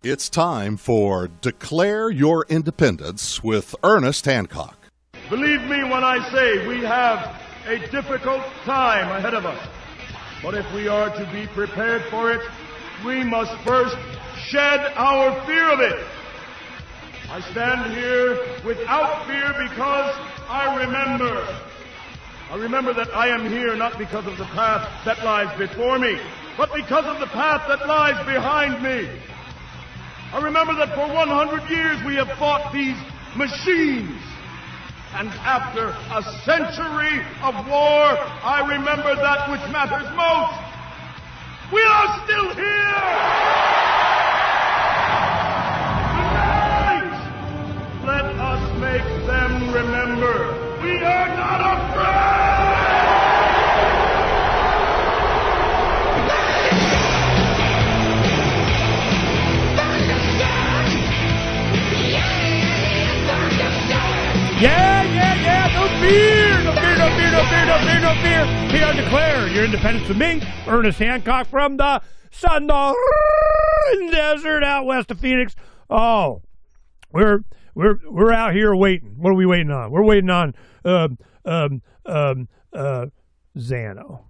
It's time for Declare Your Independence with Ernest Hancock. Believe me when I say we have a difficult time ahead of us. But if we are to be prepared for it, we must first shed our fear of it. I stand here without fear because I remember that I am here not because of the path that lies before me, but because of the path that lies behind me. I remember that for 100 years we have fought these machines. And after a century of war, I remember that which matters most. We are still here! Tonight, let us make them remember we are not afraid! Yeah, no fear, no fear. Here I declare your independence with me, Ernest Hancock, from the Sun Desert out west of Phoenix. Oh, we're out here waiting. What are we waiting on? We're waiting on ZANO.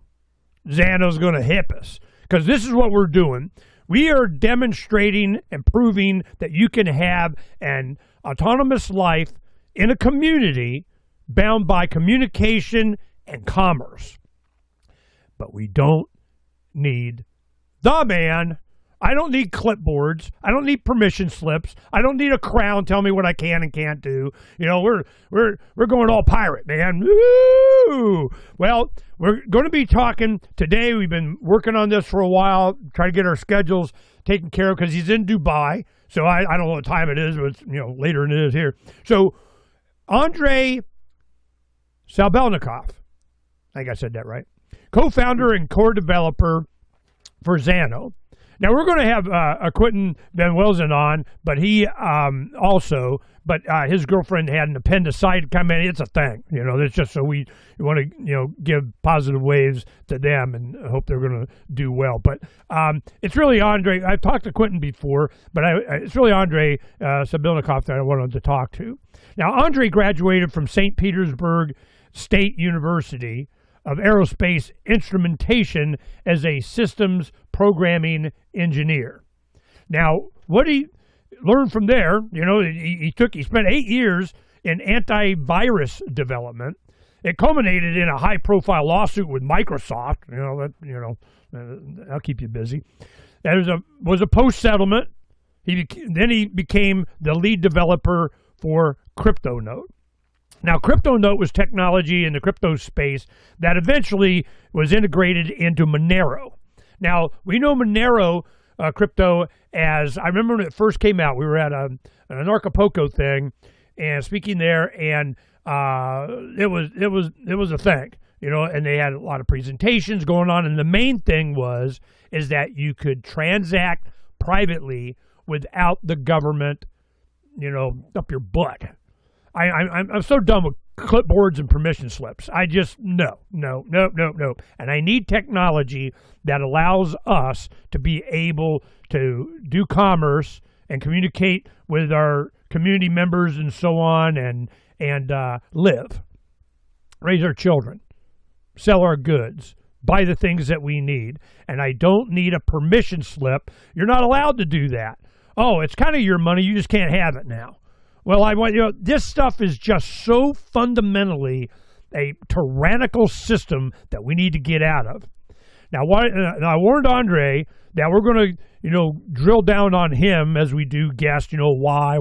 ZANO's going to hip us, because this is what we're doing. We are demonstrating and proving that you can have an autonomous life in a community bound by communication and commerce. But we don't need the man. I don't need clipboards. I don't need permission slips. I don't need a crown telling me what I can and can't do. You know, we're going all pirate, man. Woo! Well, we're going to be talking today. We've been working on this for a while, trying to get our schedules taken care of, because he's in Dubai. So I don't know what time it is, but it's, later than it is here. So Andrey Sabelnikov, I think I said that right, co-founder and core developer for ZANO. Now, we're going to have Quentin Van Welzen on, but he his girlfriend had an appendicitis come in. It's a thing, it's just so we want to, give positive waves to them and hope they're going to do well. But it's really Andrey. I've talked to Quentin before, but it's really Andrey Sabelnikov that I wanted to talk to. Now, Andrey graduated from St. Petersburg State University of Aerospace Instrumentation as a systems programming engineer. Now, what he learned from there, he spent 8 years in antivirus development. It culminated in a high-profile lawsuit with Microsoft. That'll keep you busy. That was a post-settlement. Then he became the lead developer for CryptoNote. Now, CryptoNote was technology in the crypto space that eventually was integrated into Monero. Now, we know Monero crypto as, I remember when it first came out, we were at an Acapulco thing and speaking there, and it was a thing, and they had a lot of presentations going on, and the main thing is that you could transact privately without the government, up your butt. I'm so done with clipboards and permission slips. I just, no. And I need technology that allows us to be able to do commerce and communicate with our community members and so on, and live, raise our children, sell our goods, buy the things that we need. And I don't need a permission slip. You're not allowed to do that. Oh, it's kind of your money. You just can't have it now. Well, this stuff is just so fundamentally a tyrannical system that we need to get out of. Now, I warned Andrey that we're going to, drill down on him as we do guests, why.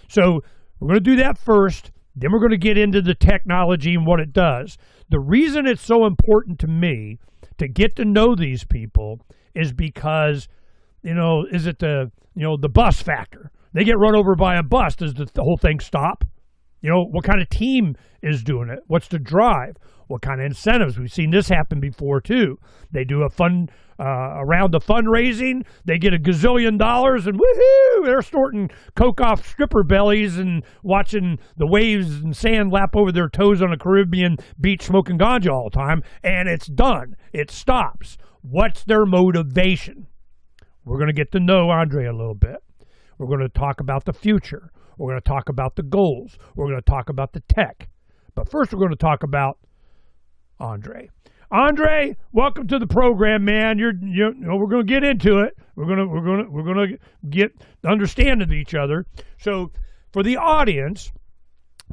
So we're going to do that first. Then we're going to get into the technology and what it does. The reason it's so important to me to get to know these people is because, is it the bus factor? They get run over by a bus. Does the whole thing stop? What kind of team is doing it? What's the drive? What kind of incentives? We've seen this happen before, too. They do a round of fundraising. They get $1 gazillion, and woohoo! They're snorting coke off stripper bellies and watching the waves and sand lap over their toes on a Caribbean beach smoking ganja all the time, and it's done. It stops. What's their motivation? We're going to get to know Andrey a little bit. We're going to talk about the future. We're going to talk about the goals. We're going to talk about the tech. But first, we're going to talk about Andrey. Andrey, welcome to the program, man. We're going to get into it. We're going to get understanding of each other. So, for the audience,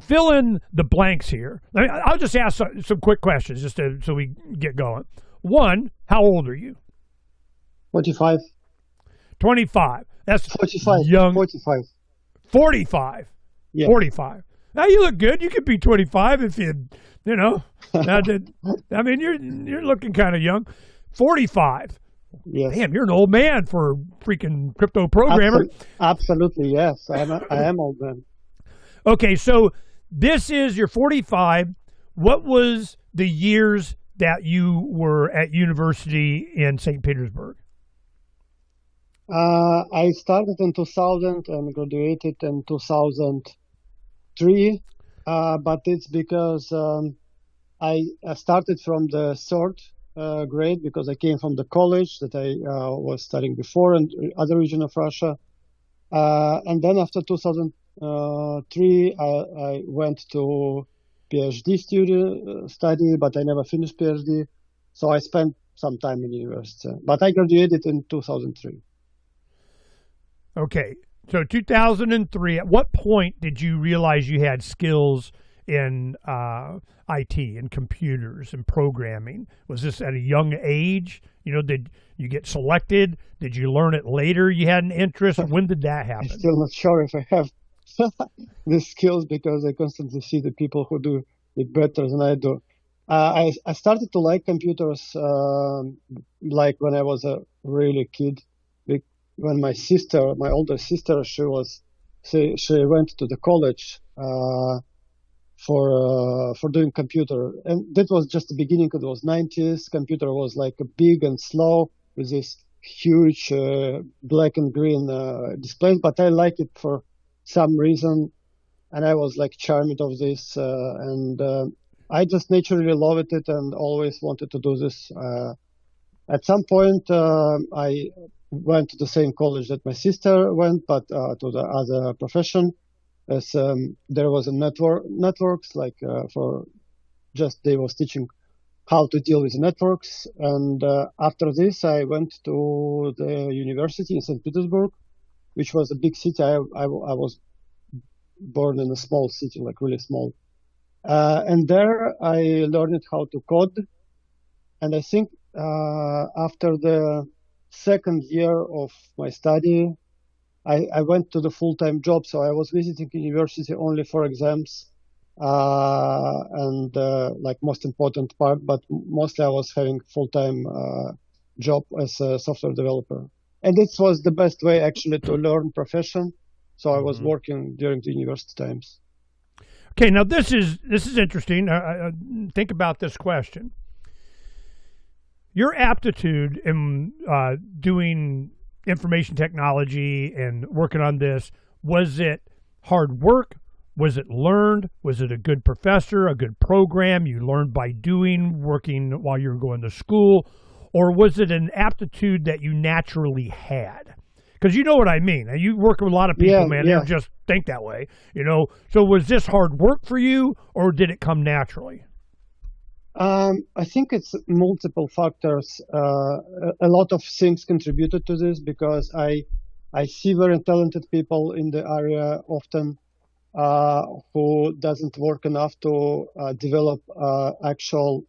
fill in the blanks here. I'll just ask some quick questions so we get going. One, how old are you? 45. 25. That's 45. Young. 45. 45. Yeah. 45. Now you look good. You could be 25 if you know. I mean, you're looking kind of young. 45. Yes. Damn, you're an old man for a freaking crypto programmer. Absolutely, yes. I am old man. Okay, so this is your 45. What was the years that you were at university in St. Petersburg? I started in 2000 and graduated in 2003, but it's because I started from the third grade because I came from the college that I was studying before in other region of Russia. And then after 2003, I went to PhD study, but I never finished PhD. So I spent some time in university, but I graduated in 2003. Okay, so 2003, at what point did you realize you had skills in IT and computers and programming? Was this at a young age? You know, did you get selected? Did you learn it later? You had an interest? When did that happen? I'm still not sure if I have the skills because I constantly see the people who do it better than I do. I started to like computers like when I was a really kid. When my older sister, she went to the college for doing computer, and that was just the beginning. It was 90s. Computer was like big and slow with this huge black and green displays, but I like it for some reason, and I was like charmed of this, and I just naturally loved it and always wanted to do this. At some point, I went to the same college that my sister went, but to the other profession, as there was a networks like they was teaching how to deal with networks. And after this, I went to the university in St. Petersburg, which was a big city. I was born in a small city, like really small. And there I learned how to code. And I think after the second year of my study, I went to the full-time job. So I was visiting university only for exams and like most important part, but mostly I was having full-time job as a software developer. And this was the best way actually to learn profession. So I was working during the university times. Okay, now this is interesting. Think about this question. Your aptitude in doing information technology and working on this, was it hard work? Was it learned? Was it a good professor, a good program you learned by doing, working while you were going to school? Or was it an aptitude that you naturally had? Because you know what I mean. You work with a lot of people, man, they don't just think that way. You know, so was this hard work for you, or did it come naturally? I think it's multiple factors. A lot of things contributed to this because I see very talented people in the area often who doesn't work enough to develop actual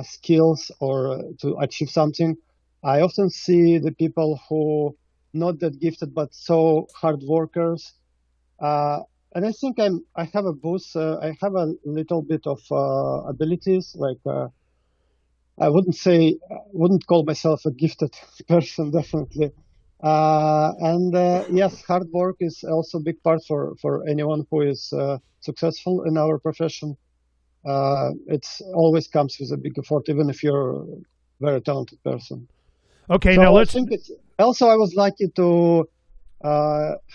skills or to achieve something. I often see the people who not that gifted but so hard workers. And I think I have a boost. I have a little bit of abilities. Like I wouldn't call myself a gifted person, definitely. Yes, hard work is also a big part for anyone who is successful in our profession. It's always comes with a big effort, even if you're a very talented person. Okay, so now let's. I think it's also I was lucky to.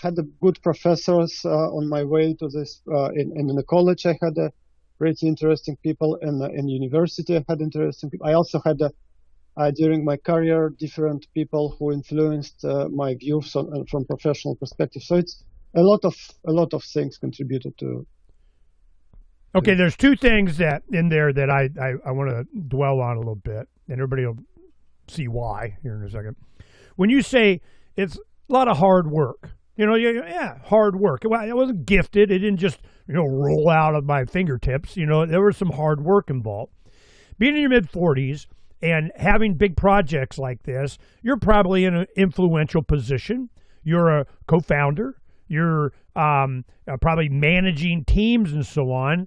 Had good professors on my way to this. In the college, I had pretty interesting people. In university, I had interesting people. I also had during my career, different people who influenced my views from professional perspective. So it's a lot of things contributed to. Okay, there's two things that in there that I want to dwell on a little bit, and everybody will see why here in a second. When you say it's a lot of hard work, hard work. Well, I wasn't gifted. It didn't just roll out of my fingertips. There was some hard work involved. Being in your mid-40s and having big projects like this, you're probably in an influential position. You're a co-founder. You're probably managing teams and so on.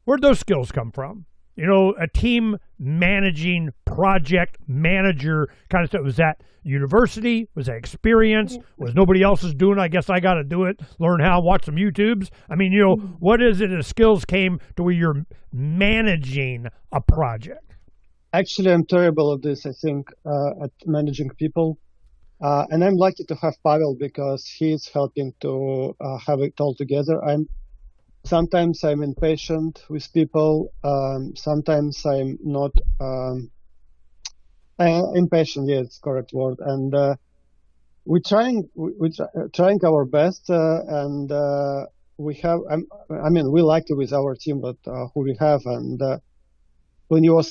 Where'd those skills come from? A team managing, project manager kind of stuff. Was that university? Was that experience? Was nobody else is doing it? I guess I got to do it. Learn how, watch some YouTubes. I mean, what is it as skills came to where you're managing a project? Actually, I'm terrible at this, I think, at managing people. And I'm lucky to have Pavel because he's helping to have it all together. Sometimes I'm impatient with people. Sometimes I'm not impatient. Yeah, it's the correct word. And we're trying our best. And we have. We like it with our team, but who we have. And when you were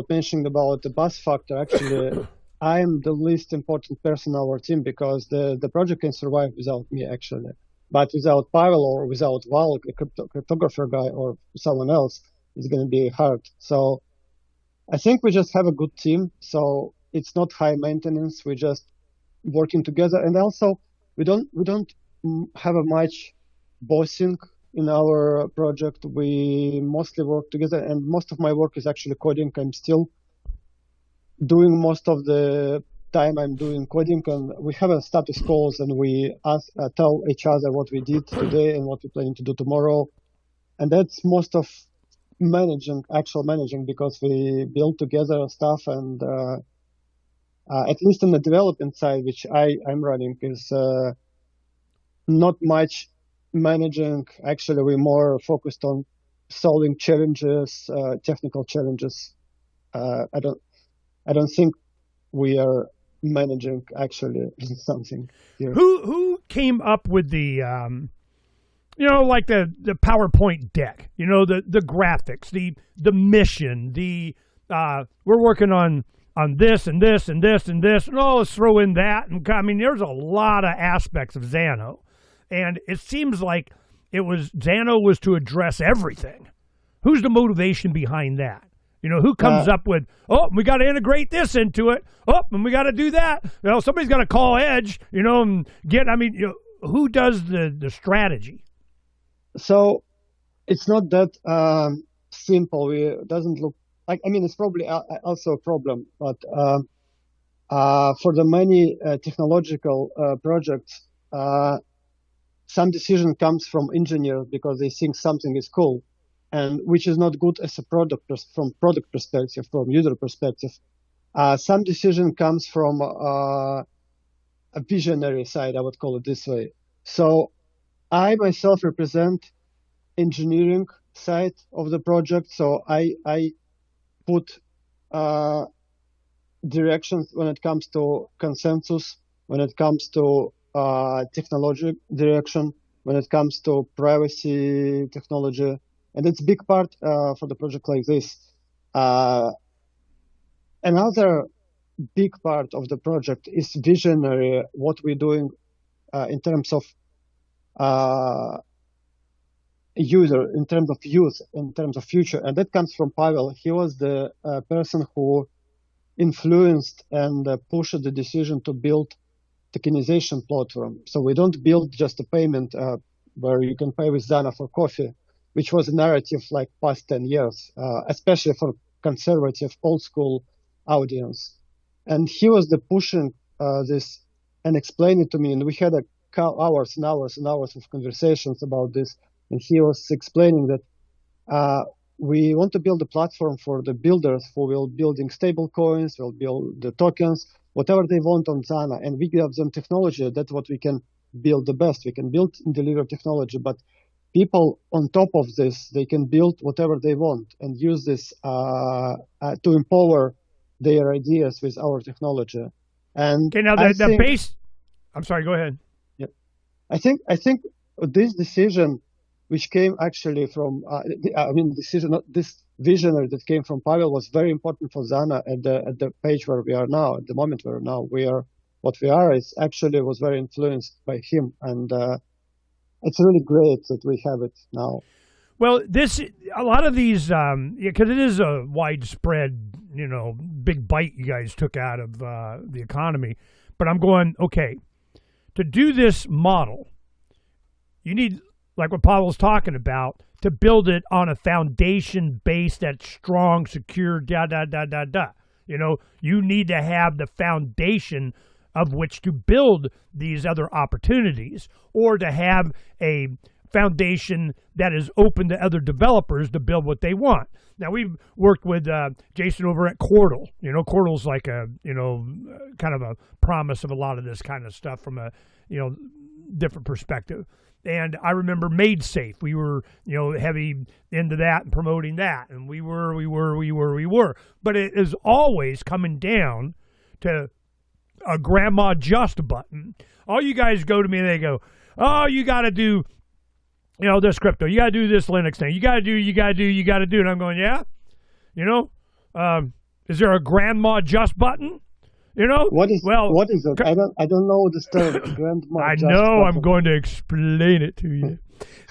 mentioning about the buzz factor, actually, I'm the least important person on our team because the project can survive without me, actually. But without Pavel or without Val, a cryptographer guy or someone else, it's going to be hard. So I think we just have a good team. So it's not high maintenance. We're just working together. And also we don't have a much bossing in our project. We mostly work together, and most of my work is actually coding. I'm still doing most of the time I'm doing coding, and we have a status calls, and we tell each other what we did today and what we're planning to do tomorrow. And that's most of actual managing, because we build together stuff, and at least on the development side, which I'm running, is not much managing. Actually, we're more focused on solving challenges, technical challenges. I don't think we are managing actually something here. Who came up with the like the PowerPoint deck, the graphics, the mission, we're working on this and this and this and this, and let's throw in that. And I mean, there's a lot of aspects of ZANO, and it seems like ZANO was to address everything. Who's the motivation behind that? Who comes up with, we got to integrate this into it. And we got to do that. Somebody's got to call Edge, and who does the strategy? So it's not that simple. It doesn't look like, it's probably also a problem, but for the many technological projects, some decision comes from engineers because they think something is cool, and which is not good as a from product perspective, from user perspective. Some decision comes from a visionary side, I would call it this way. So I myself represent engineering side of the project. So I put directions when it comes to consensus, when it comes to technology direction, when it comes to privacy technology. And it's a big part for the project like this. Another big part of the project is visionary, what we're doing in terms of user, in terms of youth, in terms of future. And that comes from Pavel. He was the person who influenced and pushed the decision to build tokenization platform. So we don't build just a payment where you can pay with ZANO for coffee, which was a narrative like past 10 years, especially for conservative, old school audience. And he was the pushing this and explaining it to me. And we had hours and hours and hours of conversations about this. And he was explaining that we want to build a platform for the builders who will building stable coins, will build the tokens, whatever they want on ZANO. And we give them technology. That's what we can build the best. We can build and deliver technology, but people on top of this, they can build whatever they want and use this to empower their ideas with our technology. And okay, now the base. I'm sorry. Go ahead. Yeah, I think this decision, which came actually from, this visionary that came from Pavel, was very important for ZANO at the page where we are now. At the moment where now what we are is actually was very influenced by him, and it's really great that we have it now. Well, a lot of these, because it is a widespread, big bite you guys took out of the economy. But I'm going, okay, to do this model, you need, like what Pavel's talking about, to build it on a foundation base that's strong, secure, You need to have the foundation of which to build these other opportunities, or to have a foundation that is open to other developers to build what they want. Now, we've worked with Jason over at Quartal. Quartal's like a, kind of a promise of a lot of this kind of stuff from a, different perspective. And I remember Made Safe. We were, heavy into that and promoting that. And we were. But it is always coming down to a grandma just button. All you guys go to me and they go, oh, you got to do, this crypto. You got to do this Linux thing. You got to do. And I'm going, yeah. Is there a grandma just button? What is it? I don't know this term. Grandma I just know. button. I'm going to explain it to you.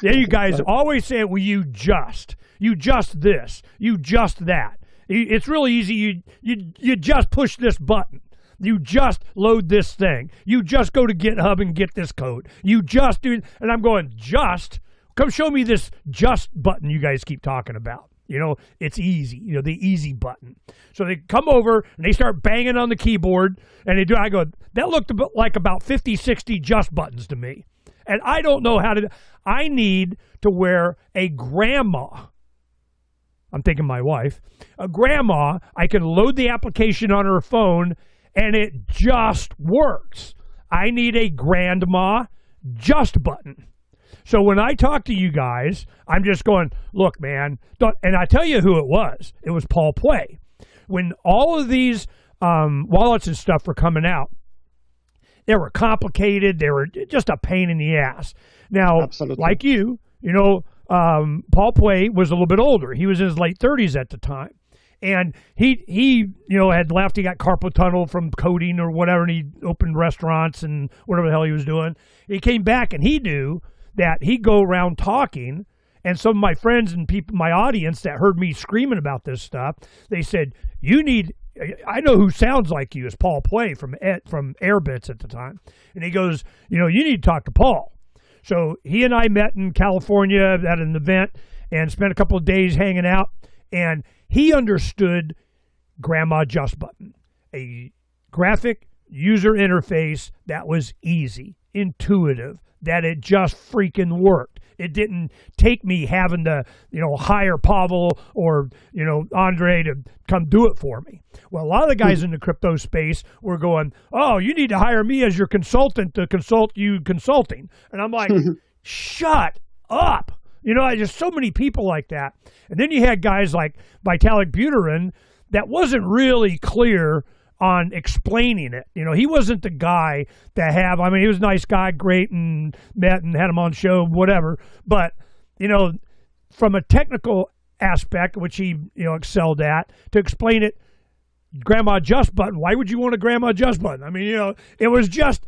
Yeah, you guys always say, well, you just this, you just that. It's really easy. You just push this button. You just load this thing. You just go to GitHub and get this code. You just do, and I'm going, come show me this just button you guys keep talking about. It's easy, the easy button. So they come over and they start banging on the keyboard and I go, that looked like about 50, 60 just buttons to me. And I don't know I need to wear a grandma. I'm thinking my wife, a grandma. I can load the application on her phone and it just works. I need a grandma just button. So when I talk to you guys, I'm just going, look, man, and I tell you who it was. It was Paul Play. When all of these wallets and stuff were coming out, they were complicated. They were just a pain in the ass. Now, Absolutely. Like you, Paul Play was a little bit older. He was in his late 30s at the time. And he had left. He got carpal tunnel from coding or whatever, and he opened restaurants and whatever the hell he was doing. He came back, and he knew that he'd go around talking, and some of my friends and people, my audience that heard me screaming about this stuff, they said, I know who sounds like you is Paul Play from Airbits at the time. And he goes, you need to talk to Paul. So he and I met in California at an event and spent a couple of days hanging out, and he understood Grandma Just Button, a graphic user interface that was easy, intuitive, that it just freaking worked. It didn't take me having to, hire Pavel or, Andrey to come do it for me. Well, a lot of the guys in the crypto space were going, oh, you need to hire me as your consultant to consult you consulting. And I'm like, shut up. There's so many people like that. And then you had guys like Vitalik Buterin that wasn't really clear on explaining it. He wasn't the guy to have, he was a nice guy, great, and met and had him on show, whatever. But, from a technical aspect, which he, excelled at, to explain it, Grandma Just Button, why would you want a Grandma Just Button? It was just,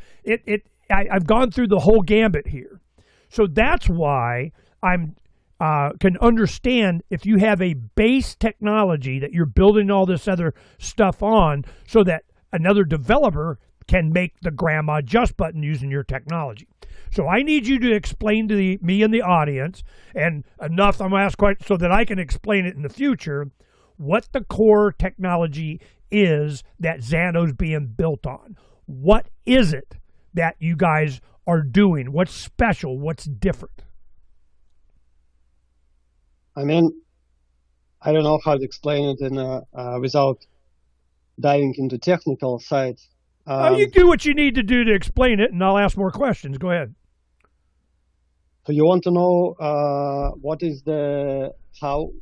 I've gone through the whole gambit here. So that's why I'm can understand if you have a base technology that you're building all this other stuff on, so that another developer can make the Grandma Just Button using your technology. So I need you to explain to me and the audience, and enough, I'm going to ask questions so that I can explain it in the future, what the core technology is that ZANO's being built on. What is it that you guys are doing? What's special? What's different? I don't know how to explain it without diving into technical side. You do what you need to do to explain it, and I'll ask more questions. Go ahead. So you want to know what is how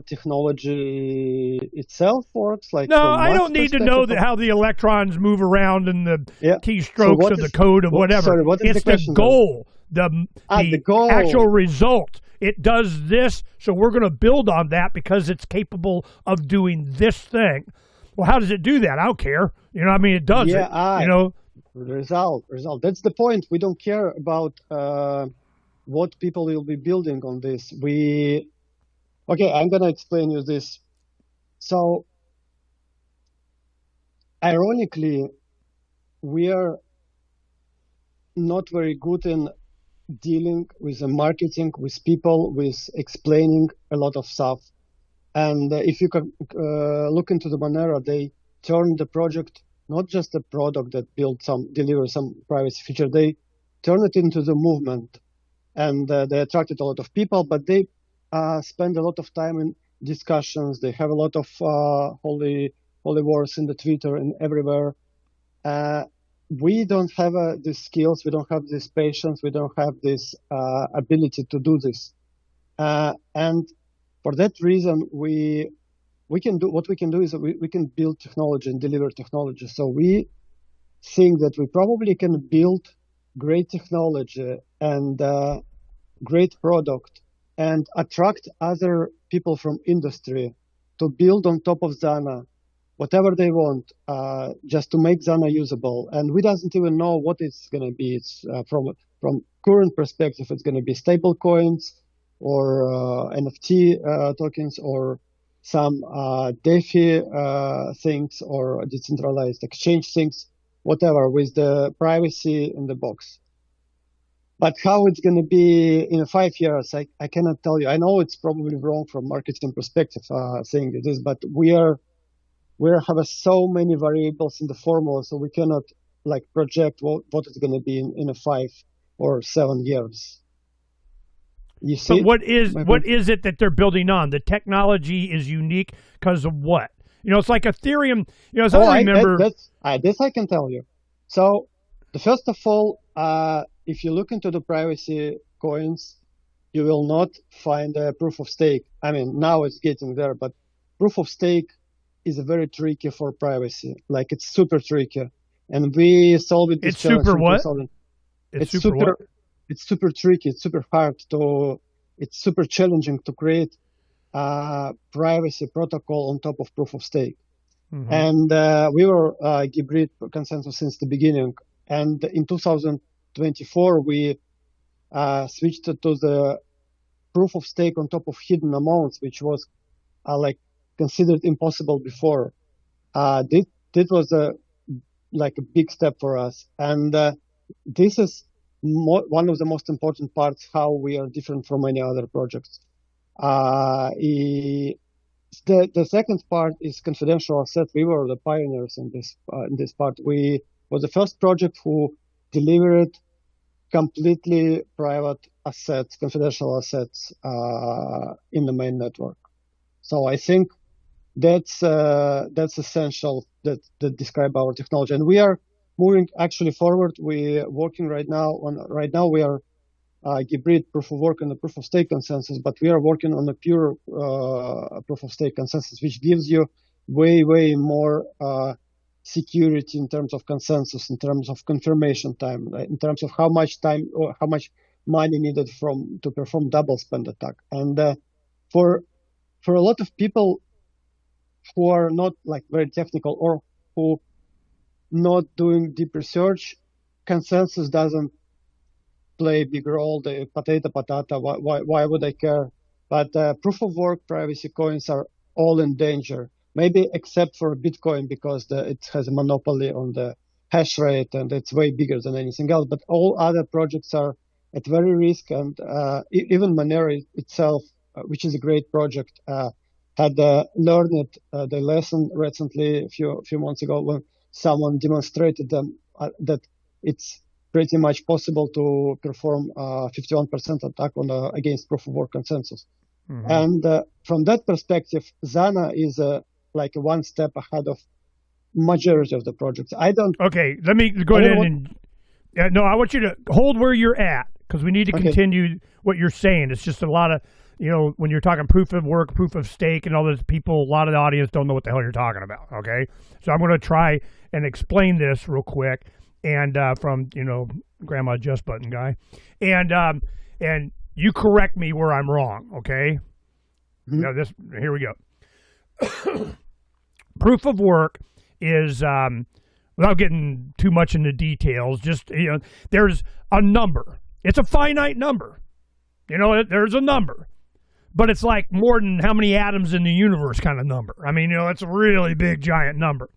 technology itself works, like No, from I math don't need to know perspective? how the electrons move around and the Yeah. So keystrokes what of the is code of what, whatever. sorry, what is It's the the question then? goal, The the goal. actual result. It does this, so we're going to build on that because it's capable of doing this thing. Well, how does it do that? I don't care. You know, I mean, it does Yeah, it. You know, result. That's the point. We don't care about what people will be building on this. Okay, I'm gonna explain you this. So, ironically, we are not very good in dealing with the marketing, with people, with explaining a lot of stuff. And if you can look into the Monero, they turn the project not just a product that delivers some privacy feature. They turn it into the movement, and they attracted a lot of people. But they spend a lot of time in discussions. They have a lot of holy wars in the Twitter and everywhere. We don't have these skills. We don't have this patience. We don't have this ability to do this. And for that reason, we can do what we can do is we can build technology and deliver technology. So we think that we probably can build great technology and great product and attract other people from industry to build on top of ZANO whatever they want, just to make ZANO usable. And we doesn't even know what it's going to be. It's from current perspective, it's going to be stable coins or NFT tokens or some DeFi things or decentralized exchange things, whatever, with the privacy in the box. But how it's going to be in 5 years, I cannot tell you. I know it's probably wrong from marketing perspective saying it is, but we have so many variables in the formula, so we cannot like project what it's going to be in 5 or 7 years. You see? but what is it that they're building on? The technology is unique because of what? You know, it's like Ethereum. You know, as I remember, this I can tell you. So, first of all, if you look into the privacy coins, you will not find a proof of stake. I mean, now it's getting there, but proof of stake is very tricky for privacy. Like it's super tricky, and we solved it. It's super what? It's super tricky. It's super hard it's super challenging to create a privacy protocol on top of proof of stake. Mm-hmm. And we were hybrid consensus since the beginning. And in 2024, we switched to the proof of stake on top of hidden amounts, which was like considered impossible before. This was a big step for us. And this is one of the most important parts how we are different from any other projects. The second part is confidential asset. We were the pioneers in this part. We were the first project who delivered completely private assets, confidential assets in the main network. So I think that's essential that describe our technology. And we are moving actually forward. We're working right now we are hybrid proof of work and the proof of stake consensus, but we are working on a pure proof of stake consensus, which gives you way more security in terms of consensus, in terms of confirmation time, in terms of how much time or how much money needed to perform double spend attack. And for a lot of people who are not like very technical or who not doing deep research, consensus doesn't play a big role. The potato. Why would I care? But proof of work privacy coins are all in danger. Maybe except for Bitcoin because it has a monopoly on the hash rate and it's way bigger than anything else. But all other projects are at very risk, and even Monero itself, which is a great project, had learned the lesson recently a few months ago when someone demonstrated them that it's pretty much possible to perform 51% attack against proof of work consensus. Mm-hmm. And from that perspective, ZANO is like one step ahead of majority of the projects. Okay, let me go ahead and no, I want you to hold where you're at because we need to Okay. continue what you're saying. It's just a lot of, when you're talking proof of work, proof of stake, and all those people, a lot of the audience don't know what the hell you're talking about, okay? So I'm going to try and explain this real quick, and from, Grandma Just Button guy. And you correct me where I'm wrong, okay? Here we go. Proof of work is, without getting too much into details, just, there's a number. It's a finite number. There's a number. But it's like more than how many atoms in the universe kind of number. I mean, it's a really big, giant number.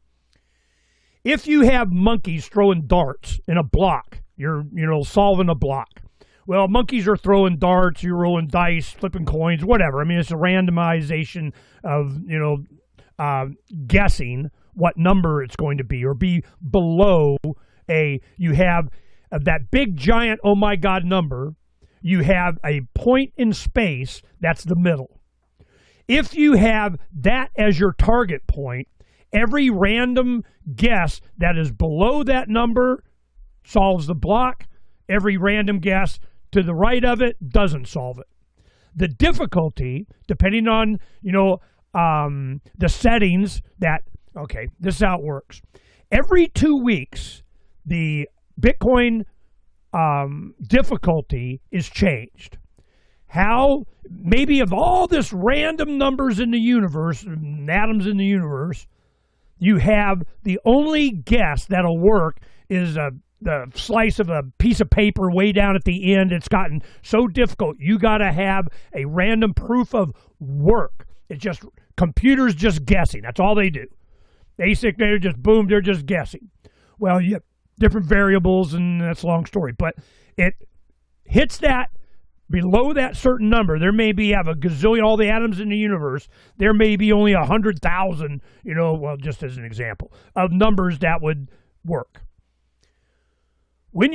If you have monkeys throwing darts in a block, you're, solving a block. Well, monkeys are throwing darts, you're rolling dice, flipping coins, whatever. I mean, it's a randomization of, guessing what number it's going to be, or be below you have that big, giant, oh my God number. You have a point in space that's the middle. If you have that as your target point, every random guess that is below that number solves the block. Every random guess to the right of it doesn't solve it. The difficulty, depending on, the settings this is how it works. Every 2 weeks, the Bitcoin difficulty is changed. How, maybe of all this random numbers in the universe, atoms in the universe, you have the only guess that'll work is the slice of a piece of paper way down at the end. It's gotten so difficult. You got to have a random proof of work. It's just computers just guessing. That's all they do. ASIC, they're just guessing. Well, you have different variables, and that's a long story. But it hits that below that certain number. There may be have a gazillion, all the atoms in the universe. There may be only 100,000, just as an example, of numbers that would work. When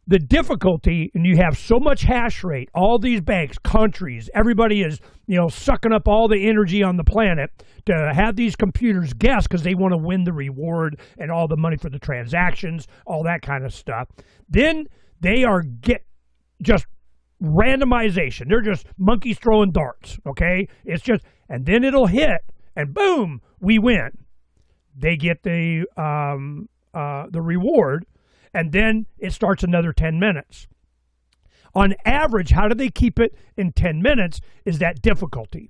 the difficulty, and you have so much hash rate, all these banks, countries, everybody is, sucking up all the energy on the planet to have these computers guess because they want to win the reward and all the money for the transactions, all that kind of stuff. Then they are just randomization. They're just monkeys throwing darts, okay? It's just, and then it'll hit, and boom, we win. They get the reward. And then it starts another 10 minutes. On average, how do they keep it in 10 minutes is that difficulty.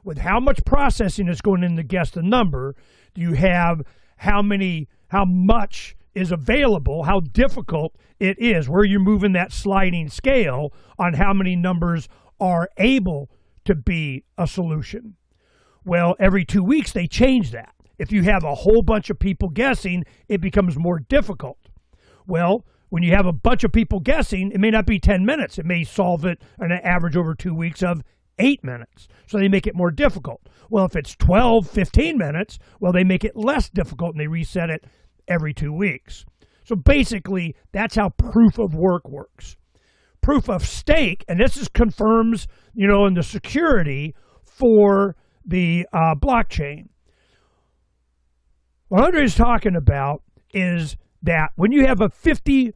With how much processing is going in to guess the number, you have how much is available, how difficult it is, where you're moving that sliding scale on how many numbers are able to be a solution. Well, every 2 weeks they change that. If you have a whole bunch of people guessing, it becomes more difficult. Well, when you have a bunch of people guessing, it may not be 10 minutes. It may solve it on an average over 2 weeks of 8 minutes. So they make it more difficult. Well, if it's 12, 15 minutes, well, they make it less difficult and they reset it every 2 weeks. So basically, that's how proof of work works. Proof of stake, and this confirms, in the security for the blockchain. What Andrey is talking about is that when you have a 51%,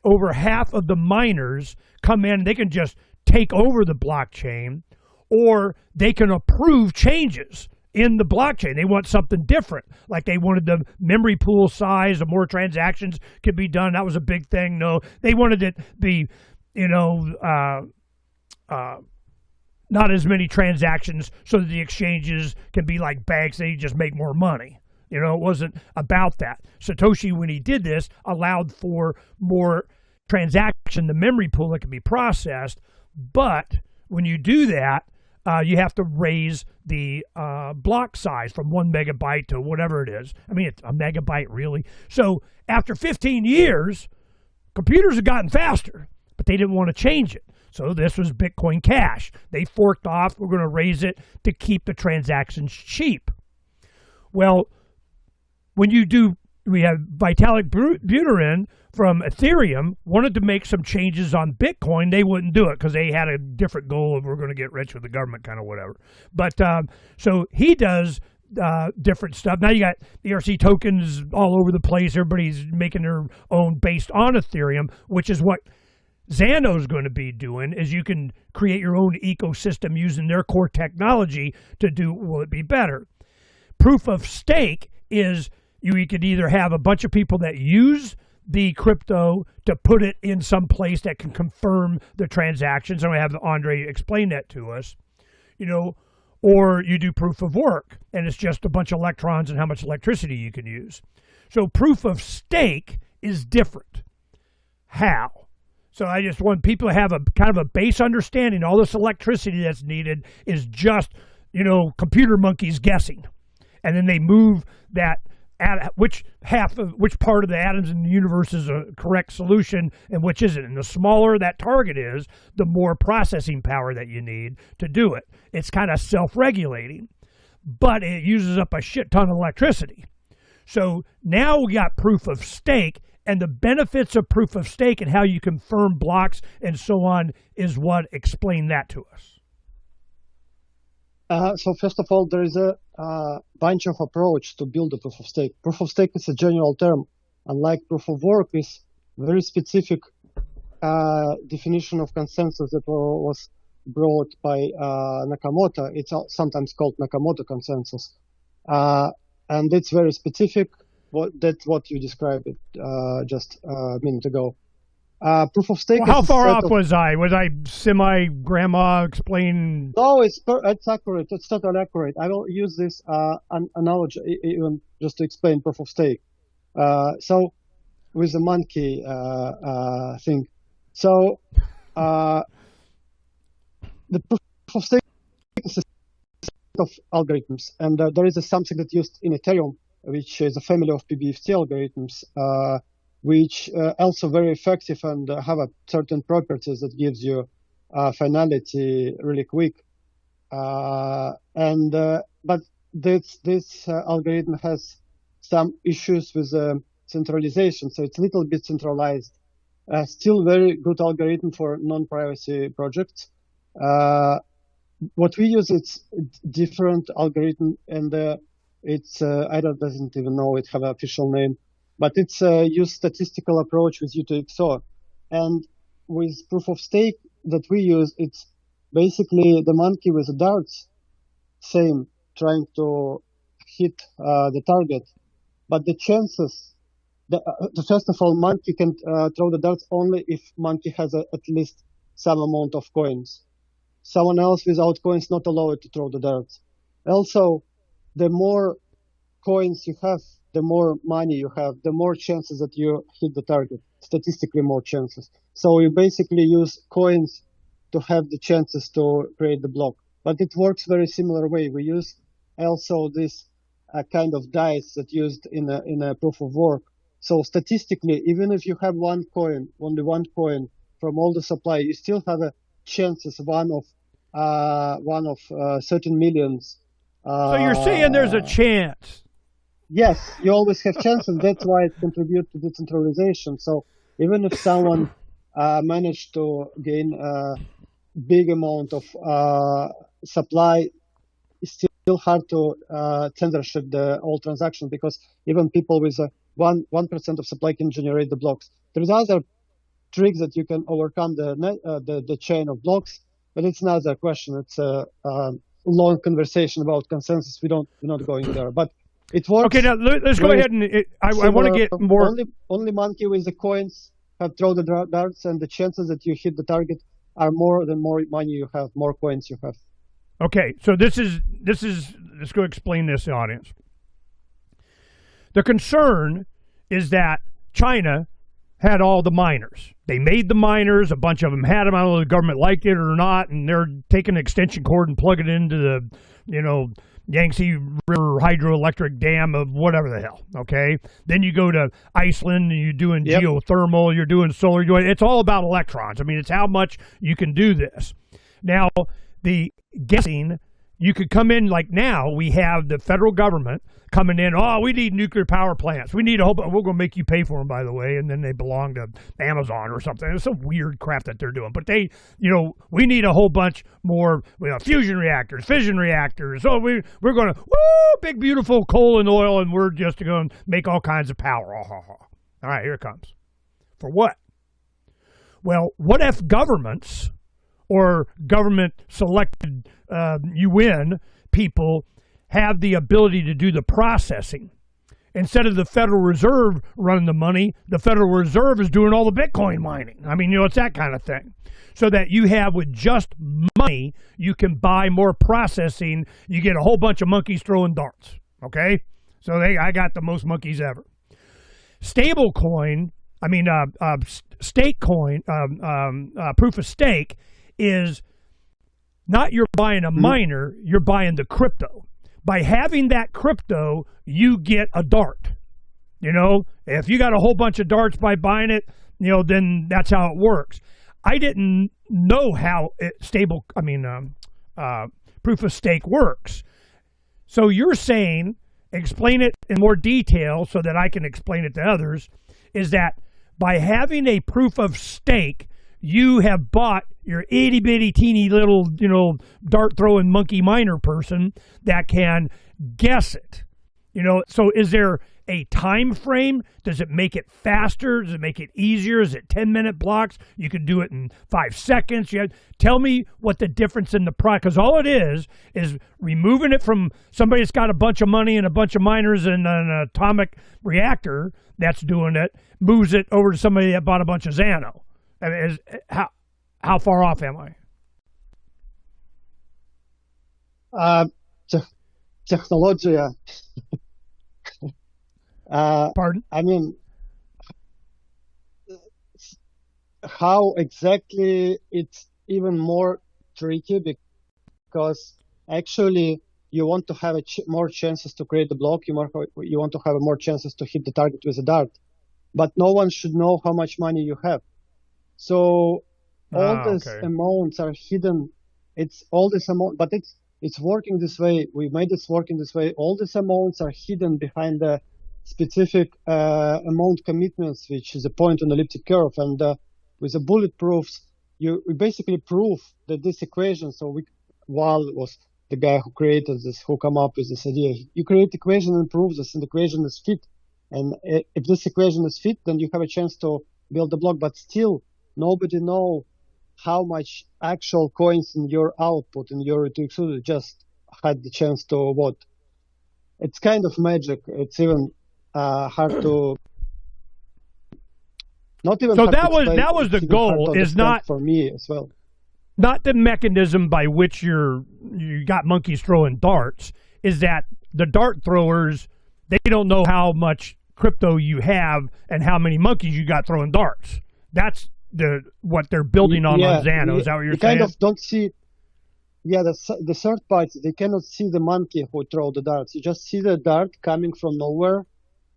over half of the miners come in, they can just take over the blockchain, or they can approve changes in the blockchain. They want something different, like they wanted the memory pool size, or more transactions could be done. That was a big thing. No, they wanted it to be, not as many transactions, so that the exchanges can be like banks. They just make more money. It wasn't about that. Satoshi, when he did this, allowed for more transaction, the memory pool that can be processed. But when you do that, you have to raise the block size from 1 megabyte to whatever it is. I mean, it's a megabyte, really. So after 15 years, computers have gotten faster, but they didn't want to change it. So this was Bitcoin Cash. They forked off, we're going to raise it to keep the transactions cheap. Well, we have Vitalik Buterin from Ethereum wanted to make some changes on Bitcoin. They wouldn't do it because they had a different goal of we're going to get rich with the government, kind of whatever. But so he does different stuff. Now you got ERC tokens all over the place. Everybody's making their own based on Ethereum, which is what ZANO is going to be doing is you can create your own ecosystem using their core technology to do, will it be better? Proof of stake is you could either have a bunch of people that use the crypto to put it in some place that can confirm the transactions, and we have Andrey explain that to us, or you do proof of work, and it's just a bunch of electrons and how much electricity you can use. So proof of stake is different. How? So I just want people to have a kind of a base understanding. All this electricity that's needed is just, computer monkeys guessing. And then they move that, which part of the atoms in the universe is a correct solution and which isn't. And the smaller that target is, the more processing power that you need to do it. It's kind of self-regulating, but it uses up a shit ton of electricity. So now we got proof of stake, and the benefits of proof of stake and how you confirm blocks and so on is what explained that to us. So first of all, there is a bunch of approach to build a proof of stake. Proof of stake is a general term, unlike proof of work is very specific definition of consensus that was brought by Nakamoto. It's sometimes called Nakamoto consensus, and it's very specific. That's what you described just a minute ago. Proof of stake. Well, how far off was I? Was I semi-grandma explain? No, it's accurate. It's totally accurate. I will use this analogy even just to explain proof of stake. So with the monkey thing. So the proof of stake is a set of algorithms, and there is something that used in Ethereum, which is a family of PBFT algorithms, which also very effective and have a certain properties that gives you finality really quick. But this algorithm has some issues with centralization, so it's a little bit centralized. Still very good algorithm for non-privacy projects. What we use, it's different algorithm, and it's doesn't even know it have an official name, but it's use statistical approach with U2XOR. And with proof of stake that we use, it's basically the monkey with the darts, same, trying to hit the target. But the chances, first of all, monkey can throw the darts only if monkey has at least some amount of coins. Someone else without coins not allowed to throw the darts. Also, the more coins you have, the more money you have, the more chances that you hit the target, statistically more chances. So you basically use coins to have the chances to create the block. But it works very similar way. We use also this kind of dice that used in a proof of work. So statistically, even if you have one coin, only one coin from all the supply, you still have a chances one of certain millions. So you're saying there's a chance? Yes, you always have chances. That's why it contributes to decentralization. So even if someone managed to gain a big amount of supply, it's still hard to censorship the all transactions, because even people with 1% of supply can generate the blocks. There's other tricks that you can overcome the chain of blocks, but it's another question. It's a long conversation about consensus. We're not going there, but it works. Okay, now let's go ahead and I want to get more. Only monkey with the coins have thrown the darts, and the chances that you hit the target are more money you have, more coins you have. Okay, so this is let's go explain this to the audience. The concern is that China had all the miners. They made the miners, a bunch of them had them. I don't know if the government liked it or not, and they're taking an extension cord and plugging it into the, Yangtze River hydroelectric dam of whatever the hell, okay? Then you go to Iceland and you're doing geothermal, you're doing solar. It's all about electrons. I mean, it's how much you can do this. Now, the guessing, you could come in like now, we have the federal government coming in, we need nuclear power plants. We need a whole bunch. We're going to make you pay for them, by the way, and then they belong to Amazon or something. It's some weird crap that they're doing. But they, we need a whole bunch more fusion reactors, fission reactors. So we're going to, big, beautiful coal and oil, and we're just going to make all kinds of power. All right, here it comes. For what? Well, what if governments or government-selected UN people have the ability to do the processing? Instead of the Federal Reserve running the money, the Federal Reserve is doing all the Bitcoin mining. I mean, it's that kind of thing. So that you have, with just money, you can buy more processing. You get a whole bunch of monkeys throwing darts, okay? So I got the most monkeys ever. Stable coin, stake coin, proof of stake is not you're buying a miner, you're buying the crypto. By having that crypto, you get a dart. If you got a whole bunch of darts by buying it, then that's how it works. I didn't know how proof of stake works. So you're saying, explain it in more detail so that I can explain it to others, is that by having a proof of stake, you have bought your itty bitty teeny little, dart throwing monkey miner person that can guess it. So is there a time frame? Does it make it faster? Does it make it easier? Is it 10-minute blocks? You can do it in 5 seconds. Tell me what the difference in the price, because all it is removing it from somebody that's got a bunch of money and a bunch of miners and an atomic reactor that's doing it, moves it over to somebody that bought a bunch of ZANO. I mean, how far off am I? Technology. Pardon? I mean, how exactly it's even more tricky, because actually you want to have more chances to create the block. You want to have more chances to hit the target with a dart, but no one should know how much money you have. So all these amounts are hidden. It's all this amount, but it's working this way. We made this working this way. All these amounts are hidden behind the specific amount commitments, which is a point on the elliptic curve. And with the bullet proofs, we basically prove that this equation. So Wal was the guy who created this, who come up with this idea. You create equation and prove this, and the equation is fit. And if this equation is fit, then you have a chance to build the block. But still, nobody know how much actual coins in your output, in your UTXO, just had the chance to vote. It's kind of magic. It's even hard to not even. So that was the goal. Is not for me as well. Not the mechanism by which you got monkeys throwing darts. Is that the dart throwers? They don't know how much crypto you have and how many monkeys you got throwing darts. That's what they're building on ZANO. Is that what you're saying? Kind of don't see. Yeah, the third party, they cannot see the monkey who throw the darts. You just see the dart coming from nowhere,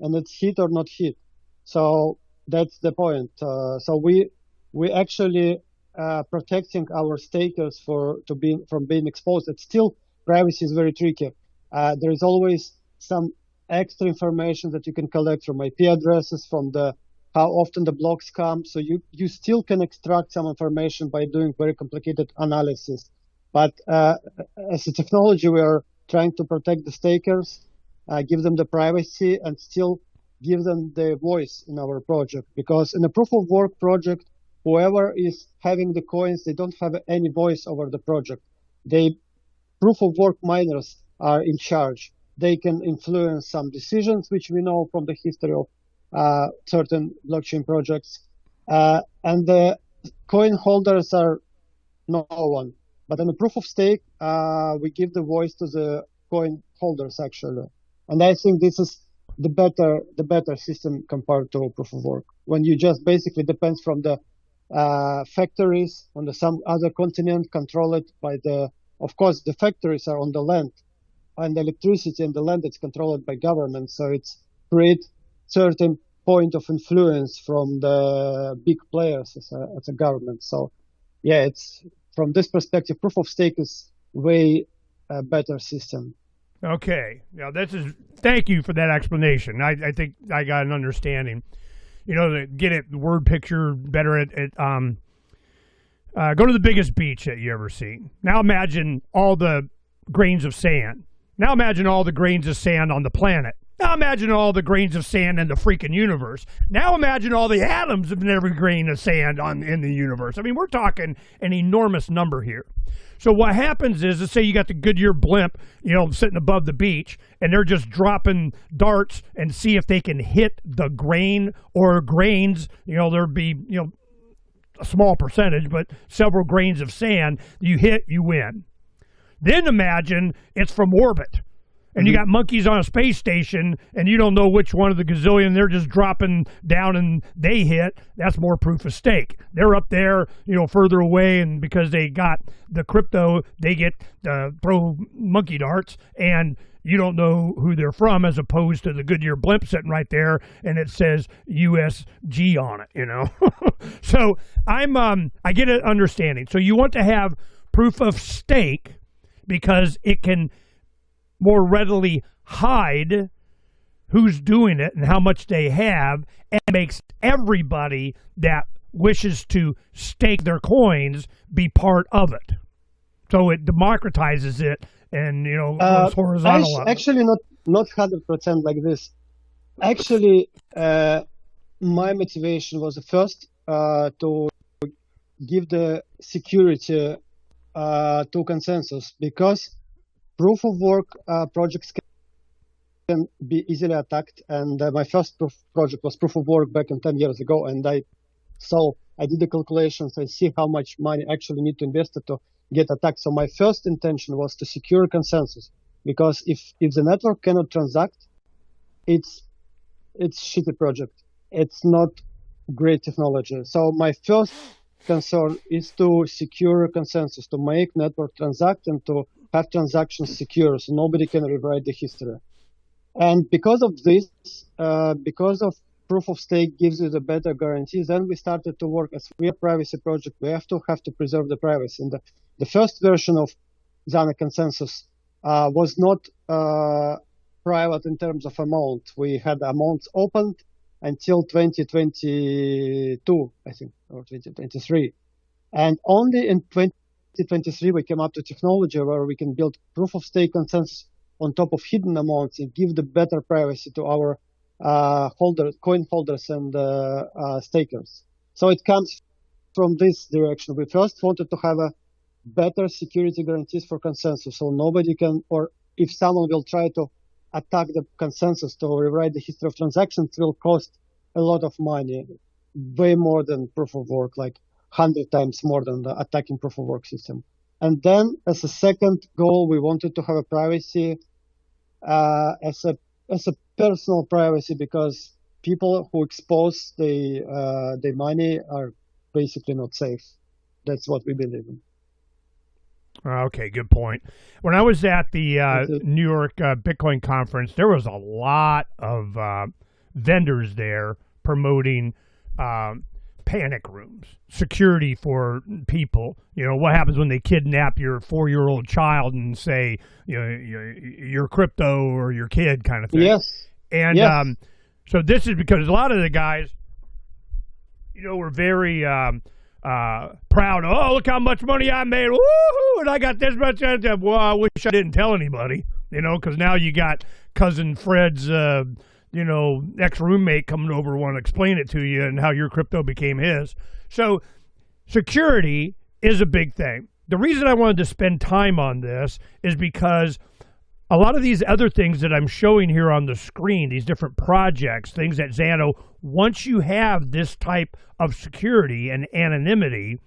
and it's hit or not hit. So that's the point. So we actually protecting our stakers from being exposed. It's still, privacy is very tricky. There is always some extra information that you can collect from IP addresses, from how often the blocks come. So you still can extract some information by doing very complicated analysis. But as a technology, we are trying to protect the stakers, give them the privacy, and still give them the voice in our project. Because in a proof of work project, whoever is having the coins, they don't have any voice over the project. Proof of work miners are in charge. They can influence some decisions, which we know from the history of certain blockchain projects. And the coin holders are no one. But in the proof of stake, we give the voice to the coin holders, actually. And I think this is the better system compared to proof of work. When you just basically depends from the factories on some other continent, control it by of course, the factories are on the land, and the electricity and the land is controlled by government. So it's create certain point of influence from the big players as a government. So yeah, it's from this perspective, proof of stake is way better system. Okay. Now thank you for that explanation. I think I got an understanding. To get it word picture better go to the biggest beach that you ever see. Now imagine all the grains of sand. Now imagine all the grains of sand on the planet. Now imagine all the grains of sand in the freaking universe. Now imagine all the atoms in every grain of sand in the universe. I mean, we're talking an enormous number here. So what happens is, let's say you got the Goodyear blimp, sitting above the beach, and they're just dropping darts and see if they can hit the grain or grains. There'd be, a small percentage, but several grains of sand. You hit, you win. Then imagine it's from orbit. And you got monkeys on a space station, and you don't know which one of the gazillion, they're just dropping down and they hit. That's more proof of stake. They're up there, further away, and because they got the crypto, they get throw monkey darts, and you don't know who they're from, as opposed to the Goodyear blimp sitting right there, and it says USG on it, So I get an understanding. So you want to have proof of stake because it can more readily hide who's doing it and how much they have, and makes everybody that wishes to stake their coins be part of it. So it democratizes it and, goes horizontal. Actually, not 100% like this. Actually, my motivation was first to give the security to consensus, because proof of work projects can be easily attacked, and my first project was proof of work back in 10 years ago, and I did the calculations and see how much money actually need to invest to get attacked. So my first intention was to secure consensus, because if the network cannot transact, it's shitty project. It's not great technology. So my first concern is to secure consensus, to make network transact and to have transactions secure, so nobody can rewrite the history. And because of this, because of proof of stake gives you the better guarantees, then we started to work as we are a privacy project. We have to preserve the privacy. And the first version of ZANO consensus was not private in terms of amount. We had amounts opened until 2022, I think, or 2023. And only in 2023 we came up to technology where we can build proof of stake consensus on top of hidden amounts and give the better privacy to our coin holders and stakers. So it comes from this direction. We first wanted to have a better security guarantees for consensus, so nobody can, or if someone will try to attack the consensus to rewrite the history of transactions, it will cost a lot of money, way more than proof of work, like 100 times more than the attacking proof of work system. And then as a second goal, we wanted to have a privacy as a personal privacy, because people who expose their money are basically not safe. That's what we believe in. Okay, good point. When I was at the New York Bitcoin conference, there was a lot of vendors there promoting panic rooms, security for people. What happens when they kidnap your 4-year-old child and say, your crypto or your kid kind of thing. Yes. And yes. So this is because a lot of the guys, were very proud. Oh, look how much money I made. Woohoo! And I got this much. Well, I wish I didn't tell anybody, because now you got cousin Fred's, ex-roommate coming over, want to explain it to you and how your crypto became his. So security is a big thing. The reason I wanted to spend time on this is because a lot of these other things that I'm showing here on the screen, these different projects, things at ZANO, once you have this type of security and anonymity,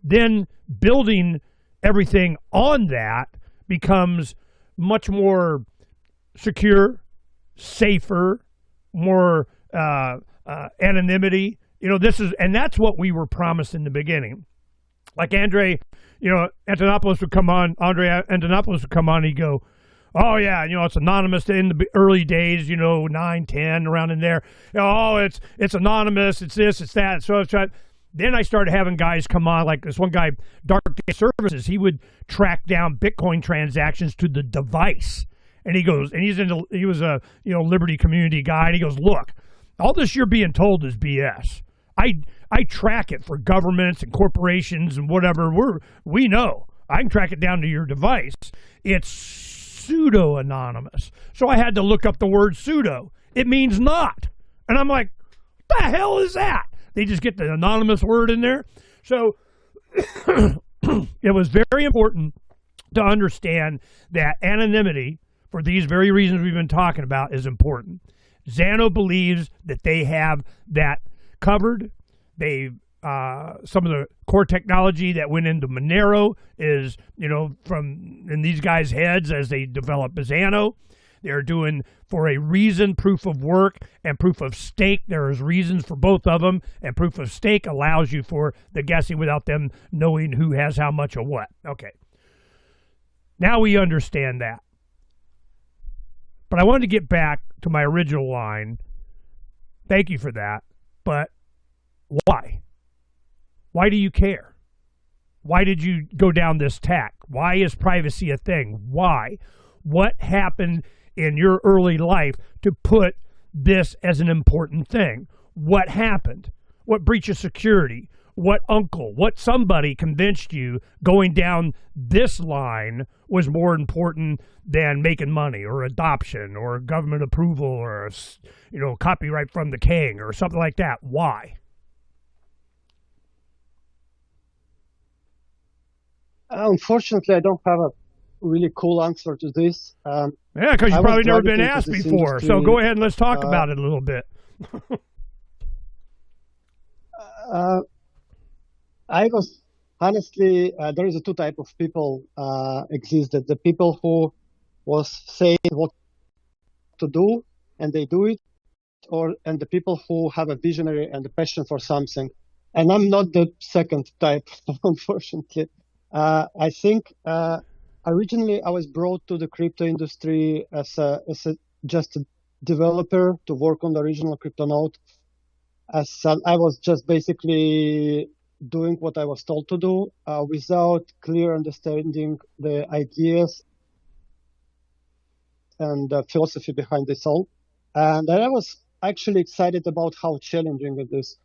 then building everything on that becomes much more secure, safer, more anonymity. And that's what we were promised in the beginning. Like Andrey, Antonopoulos would come on, he'd go, oh, yeah, it's anonymous in the early days, 9, 10, around in there. Oh, it's anonymous, it's this, it's that. So then I started having guys come on, like this one guy, Dark Day Services. He would track down Bitcoin transactions to the device. And he goes, and he was a Liberty community guy, and he goes, look, all this you're being told is BS. I track it for governments and corporations and whatever. We know. I can track it down to your device. It's pseudo-anonymous. So I had to look up the word pseudo. It means not. And I'm like, what the hell is that? They just get the anonymous word in there. So it was very important to understand that anonymity, for these very reasons we've been talking about, is important. ZANO believes that they have that covered. They some of the core technology that went into Monero is, from in these guys' heads as they develop ZANO. They're doing, for a reason, proof of work and proof of stake. There's reasons for both of them, and proof of stake allows you for the guessing without them knowing who has how much of what. Okay. Now we understand that. But I wanted to get back to my original line. Thank you for that. But why? Why do you care? Why did you go down this tack? Why is privacy a thing? Why? What happened in your early life to put this as an important thing? What happened? What breach of security? What uncle? What somebody convinced you going down this line was more important than making money or adoption or government approval or, copyright from the king or something like that? Why? Unfortunately, I don't have a really cool answer to this. Yeah, because you've probably never been asked before. Industry. So go ahead and let's talk about it a little bit. I was honestly, there is a two type of people existed. The people who was saying what to do and they do it, and the people who have a visionary and a passion for something. And I'm not the second type, unfortunately. I think originally I was brought to the crypto industry as just a developer to work on the original crypto node. I was just basically doing what I was told to do without clear understanding the ideas and the philosophy behind this all. And I was actually excited about how challenging it is.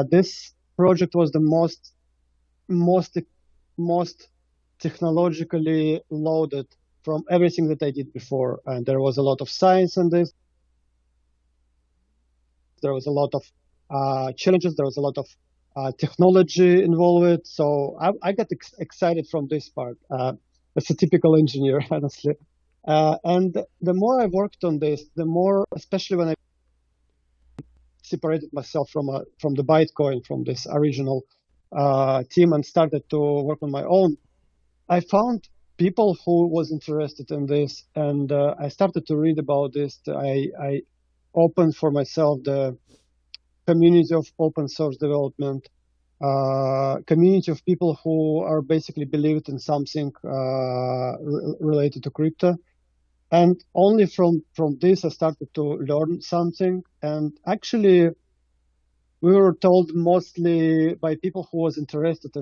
This project was the most technologically loaded from everything that I did before. And there was a lot of science in this. There was a lot of challenges. There was a lot of technology involved. So I got excited from this part. As a typical engineer, honestly. And the more I worked on this, the more, especially when I separated myself from the Bitcoin, from this original team, and started to work on my own, I found people who was interested in this, and I started to read about this. I opened for myself the community of open source development, community of people who are basically believed in something related to crypto. And only from this, I started to learn something. And actually, we were told mostly by people who was interested in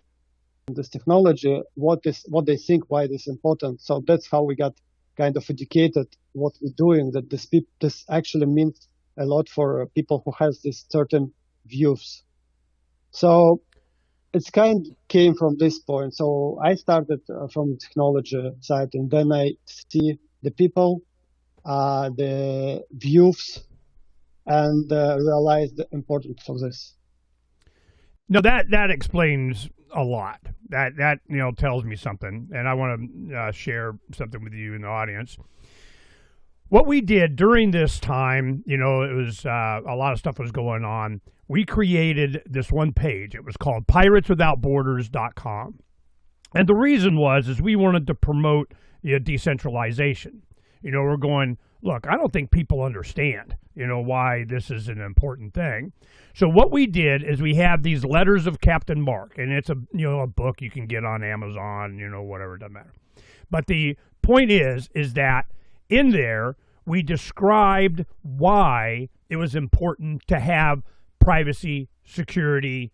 this technology, what they think, why this is important. So that's how we got kind of educated what we're doing, that this actually means a lot for people who has these certain views. So it's kind of came from this point. So I started from the technology side, and then I see the people, the views, and realize the importance of this. No, that explains a lot. That tells me something, and I want to share something with you in the audience. What we did during this time, it was a lot of stuff was going on. We created this one page. It was called pirateswithoutborders.com. And the reason is we wanted to promote decentralization. We're going, look, I don't think people understand, why this is an important thing. So what we did is we have these letters of Captain Mark, and it's a book you can get on Amazon, whatever, it doesn't matter. But the point is that in there, we described why it was important to have privacy, security,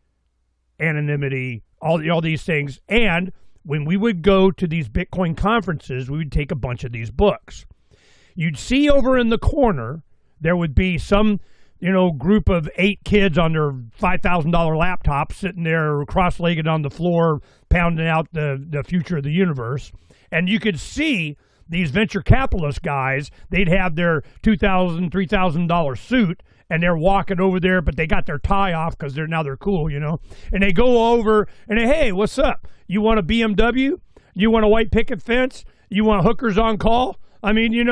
anonymity, all these things. And when we would go to these Bitcoin conferences, we would take a bunch of these books. You'd see over in the corner, there would be some, group of 8 kids on their $5,000 laptops sitting there cross-legged on the floor, pounding out the future of the universe. And you could see these venture capitalist guys, they'd have their $2,000, $3,000 suit, and they're walking over there, but they got their tie off because they're cool, And they go over and they, hey, what's up? You want a BMW? You want a white picket fence? You want hookers on call? I mean, you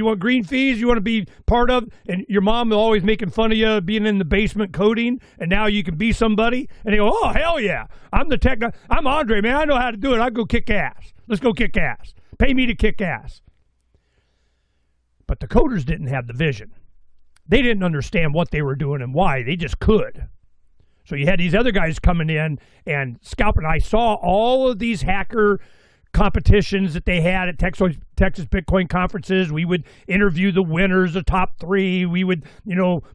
want green fees, you want to be part of, and your mom is always making fun of you being in the basement coding, and now you can be somebody. And they go, oh, hell yeah, I'm Andrey, man, I know how to do it. I'll go kick ass. Let's go kick ass. Pay me to kick ass. But the coders didn't have the vision. They didn't understand what they were doing and why. They just could. So you had these other guys coming in and scalping. I saw all of these hacker competitions that they had at Texas Bitcoin conferences. We would interview the winners, the top 3. We would,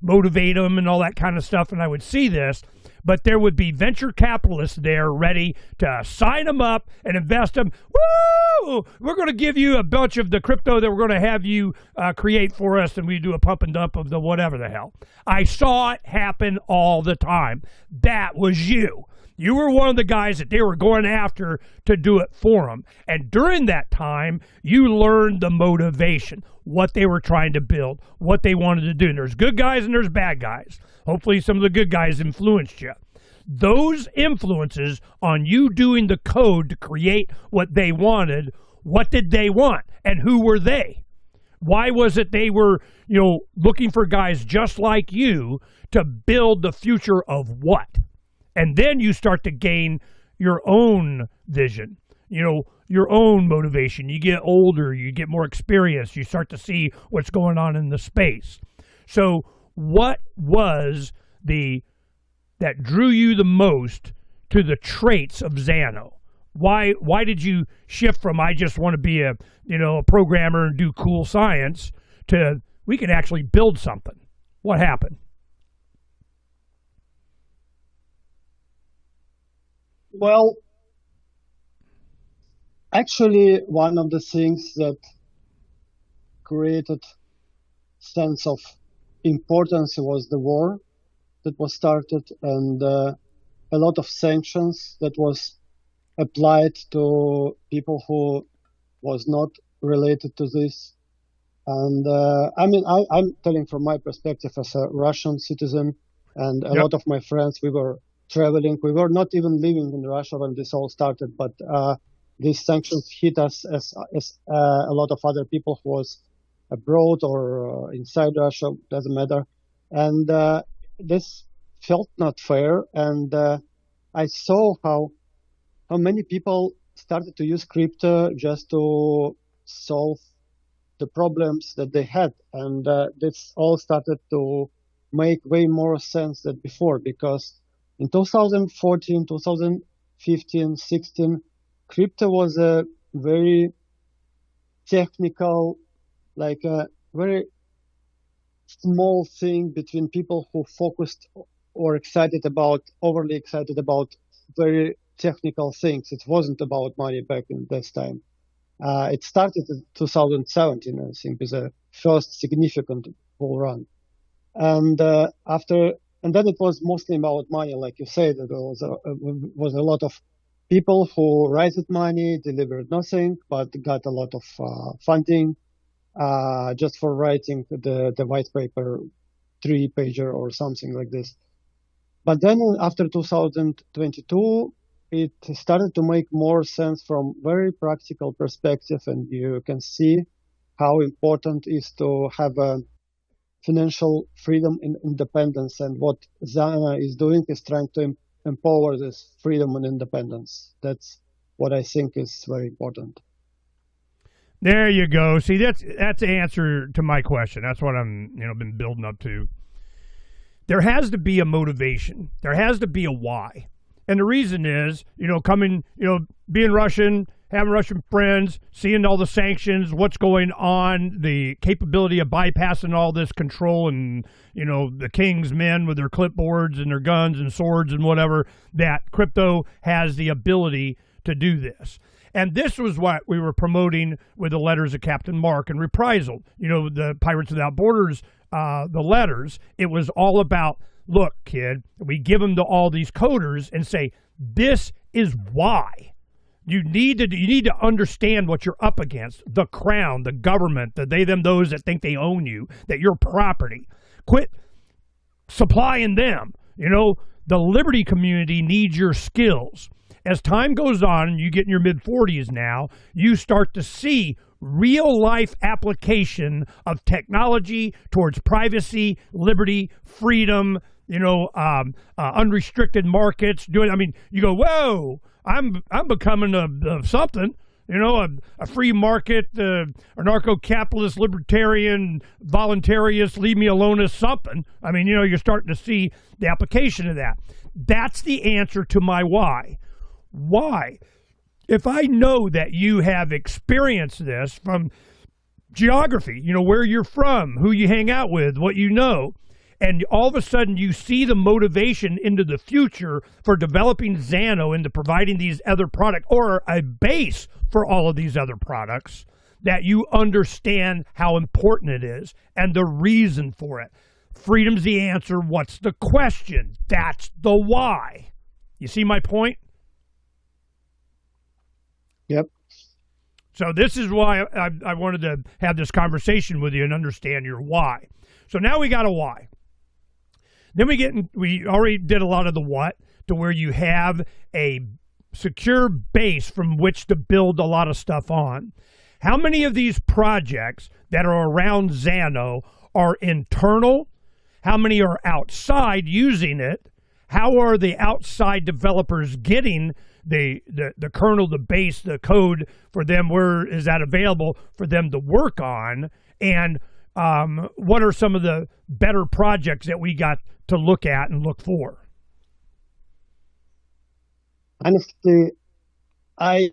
motivate them and all that kind of stuff. And I would see this, but there would be venture capitalists there ready to sign them up and invest them. Woo! We're going to give you a bunch of the crypto that we're going to have you create for us, and we do a pump and dump of the whatever the hell. I saw it happen all the time. That was you. You were one of the guys that they were going after to do it for them. And during that time, you learned the motivation, what they were trying to build, what they wanted to do. And there's good guys and there's bad guys. Hopefully some of the good guys influenced you. Those influences on you doing the code to create what they wanted, what did they want? And who were they? Why was it they were, looking for guys just like you to build the future of what? And then you start to gain your own vision, your own motivation. You get older, you get more experience, you start to see what's going on in the space. So what was that drew you the most to the traits of ZANO? Why did you shift from I just want to be a programmer and do cool science to we can actually build something? What happened? Well, actually, one of the things that created sense of importance was the war that was started, and a lot of sanctions that was applied to people who was not related to this. And I'm telling from my perspective as a Russian citizen, and a lot of my friends, we were traveling. We were not even living in Russia when this all started, but these sanctions hit us as a lot of other people who was abroad or inside Russia, doesn't matter. And this felt not fair. And I saw how many people started to use crypto just to solve the problems that they had. And this all started to make way more sense than before, because in 2014, 2015, 16, crypto was a very technical, like a very small thing between people who focused or overly excited about very technical things. It wasn't about money back in this time. It started in 2017, I think, with the first significant bull run. And then it was mostly about money, like you said. There was a lot of people who raised money, delivered nothing, but got a lot of funding just for writing the white paper, 3-pager or something like this. But then after 2022, it started to make more sense from very practical perspective, and you can see how important it is to have a financial freedom and independence. And what ZANO is doing is trying to empower this freedom and independence. That's what I think is very important. There you go. See, that's the answer to my question. That's what I'm been building up to. There has to be a motivation. There has to be a why. And the reason is, being Russian, having Russian friends, seeing all the sanctions, what's going on, the capability of bypassing all this control, and, the king's men with their clipboards and their guns and swords and whatever, that crypto has the ability to do this. And this was what we were promoting with the letters of Captain Mark and Reprisal. The Pirates Without Borders, the letters, it was all about, look, kid, we give them to all these coders and say, this is why. You need to understand what you're up against. The crown, the government, the they, them, those that think they own you, that you're property. Quit supplying them. You know, the liberty community needs your skills. As time goes on, and you get in your mid-40s now, you start to see real-life application of technology towards privacy, liberty, freedom, you know, unrestricted markets. You go, whoa, I'm becoming a something. You know, a free market, anarcho-capitalist, libertarian, voluntarist, leave me alone is something. I mean, you know, you're starting to see the application of that. That's the answer to my why. Why? If I know that you have experienced this from geography, you know, where you're from, who you hang out with, what you know, and all of a sudden you see the motivation into the future for developing ZANO into providing these other products or a base for all of these other products, that you understand how important it is and the reason for it. Freedom's the answer. What's the question? That's the why. You see my point? Yep. So this is why I wanted to have this conversation with you and understand your why. So now we got a why. Then we already did a lot of the what, to where you have a secure base from which to build a lot of stuff on. How many of these projects that are around ZANO are internal? How many are outside using it? How are the outside developers getting the kernel, the base, the code for them? Where is that available for them to work on? And what are some of the better projects that we got to look at and look for? Honestly, I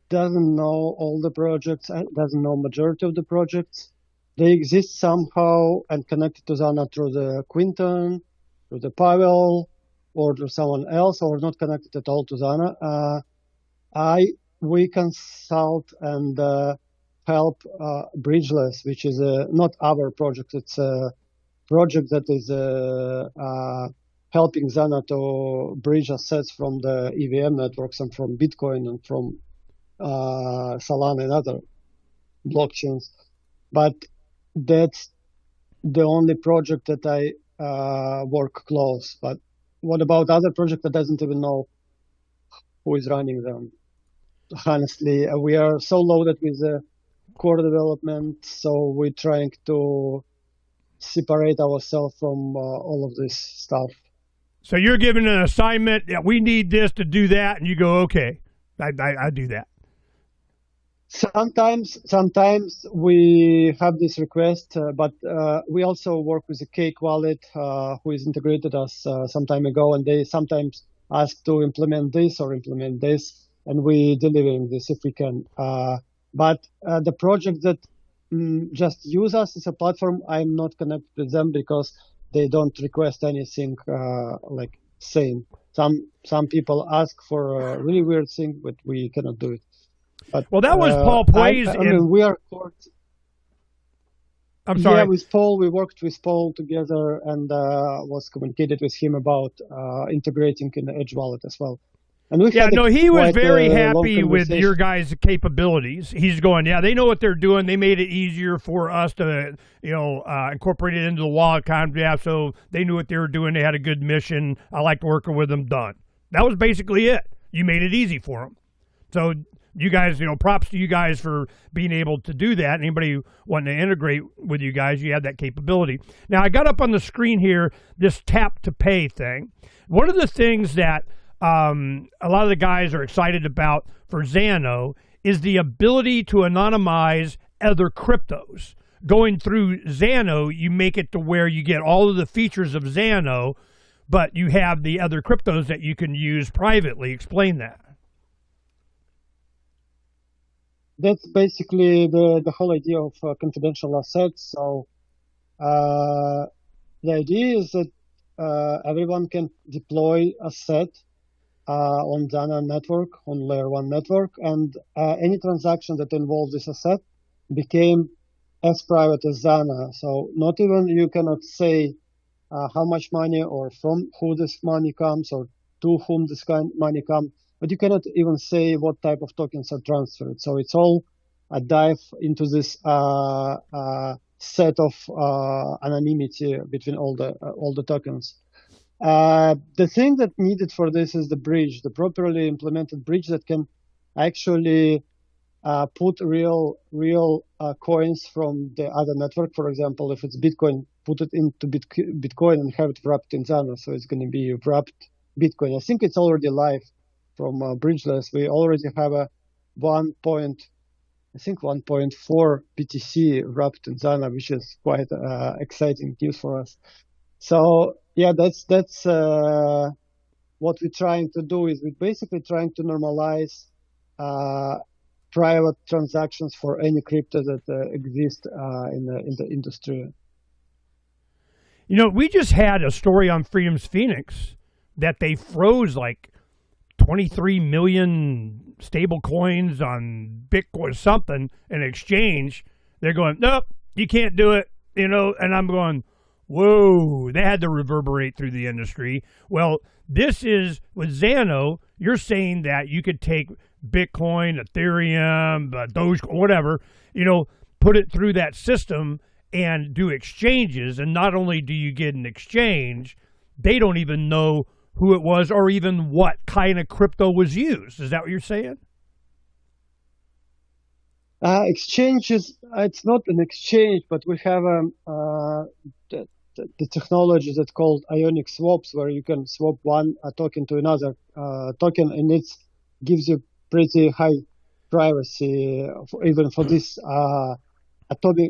doesn't know all the projects. I doesn't know majority of the projects. They exist somehow and connected to ZANO through the Quinton, through the Pavel, or to someone else, or not connected at all to ZANO. We consult and help Bridgeless, which is not our project. It's a project that is helping ZANO to bridge assets from the EVM networks and from Bitcoin and from Solana and other blockchains. But that's the only project that I work close. But what about other projects that doesn't even know who is running them? Honestly, we are so loaded with core development, so we're trying to separate ourselves from all of this stuff. So you're given an assignment, yeah, we need this to do that, and you go, okay, I do that. Sometimes we have this request, but we also work with a Cake wallet who is integrated us some time ago, and they sometimes ask to implement this or implement this, and we delivering this if we can. But the project that just use us as a platform, I'm not connected with them because they don't request anything like same. Some people ask for a really weird thing, but we cannot do it. But, well, that was Paul Plays. I mean, we are. I'm sorry. Yeah, with Paul, we worked with Paul together and was communicated with him about integrating in the Edge wallet as well. And we he was very happy with your guys' capabilities. He's going, yeah, they know what they're doing. They made it easier for us to, incorporate it into the wallet contract. So they knew what they were doing. They had a good mission. I liked working with them. Done. That was basically it. You made it easy for them. So you guys, props to you guys for being able to do that. Anybody wanting to integrate with you guys, you have that capability. Now, I got up on the screen here this tap to pay thing. One of the things that a lot of the guys are excited about for ZANO is the ability to anonymize other cryptos. Going through ZANO, you make it to where you get all of the features of ZANO, but you have the other cryptos that you can use privately. Explain that. That's basically the whole idea of confidential assets. So the idea is that everyone can deploy a set on ZANO network, on layer 1 network, and any transaction that involves this asset became as private as ZANO. So not even you cannot say how much money or from who this money comes or to whom this money comes. but you cannot even say what type of tokens are transferred. So it's all a dive into this set of anonymity between all the tokens. The thing that needed for this is the bridge, the properly implemented bridge that can actually put real coins from the other network. For example, if it's Bitcoin, put it into Bitcoin and have it wrapped in ZANO. So it's going to be wrapped Bitcoin. I think it's already live from Bridgeless. We already have a 1.4 BTC wrapped in ZANO, which is quite exciting news for us. So yeah, that's what we're trying to do is we're basically trying to normalize private transactions for any crypto that exist in the industry. You know, we just had a story on Freedom's Phoenix that they froze like 23 million stable coins on Bitcoin or something in exchange. They're going, nope, you can't do it, you know, and I'm going, whoa, they had to reverberate through the industry. Well, this is with ZANO, you're saying that you could take Bitcoin, Ethereum, Doge, whatever, you know, put it through that system and do exchanges. And not only do you get an exchange, they don't even know who it was or even what kind of crypto was used. Is that what you're saying? Exchanges, it's not an exchange, but we have the technology that's called ionic swaps, where you can swap one token to another token, and it gives you pretty high privacy even for this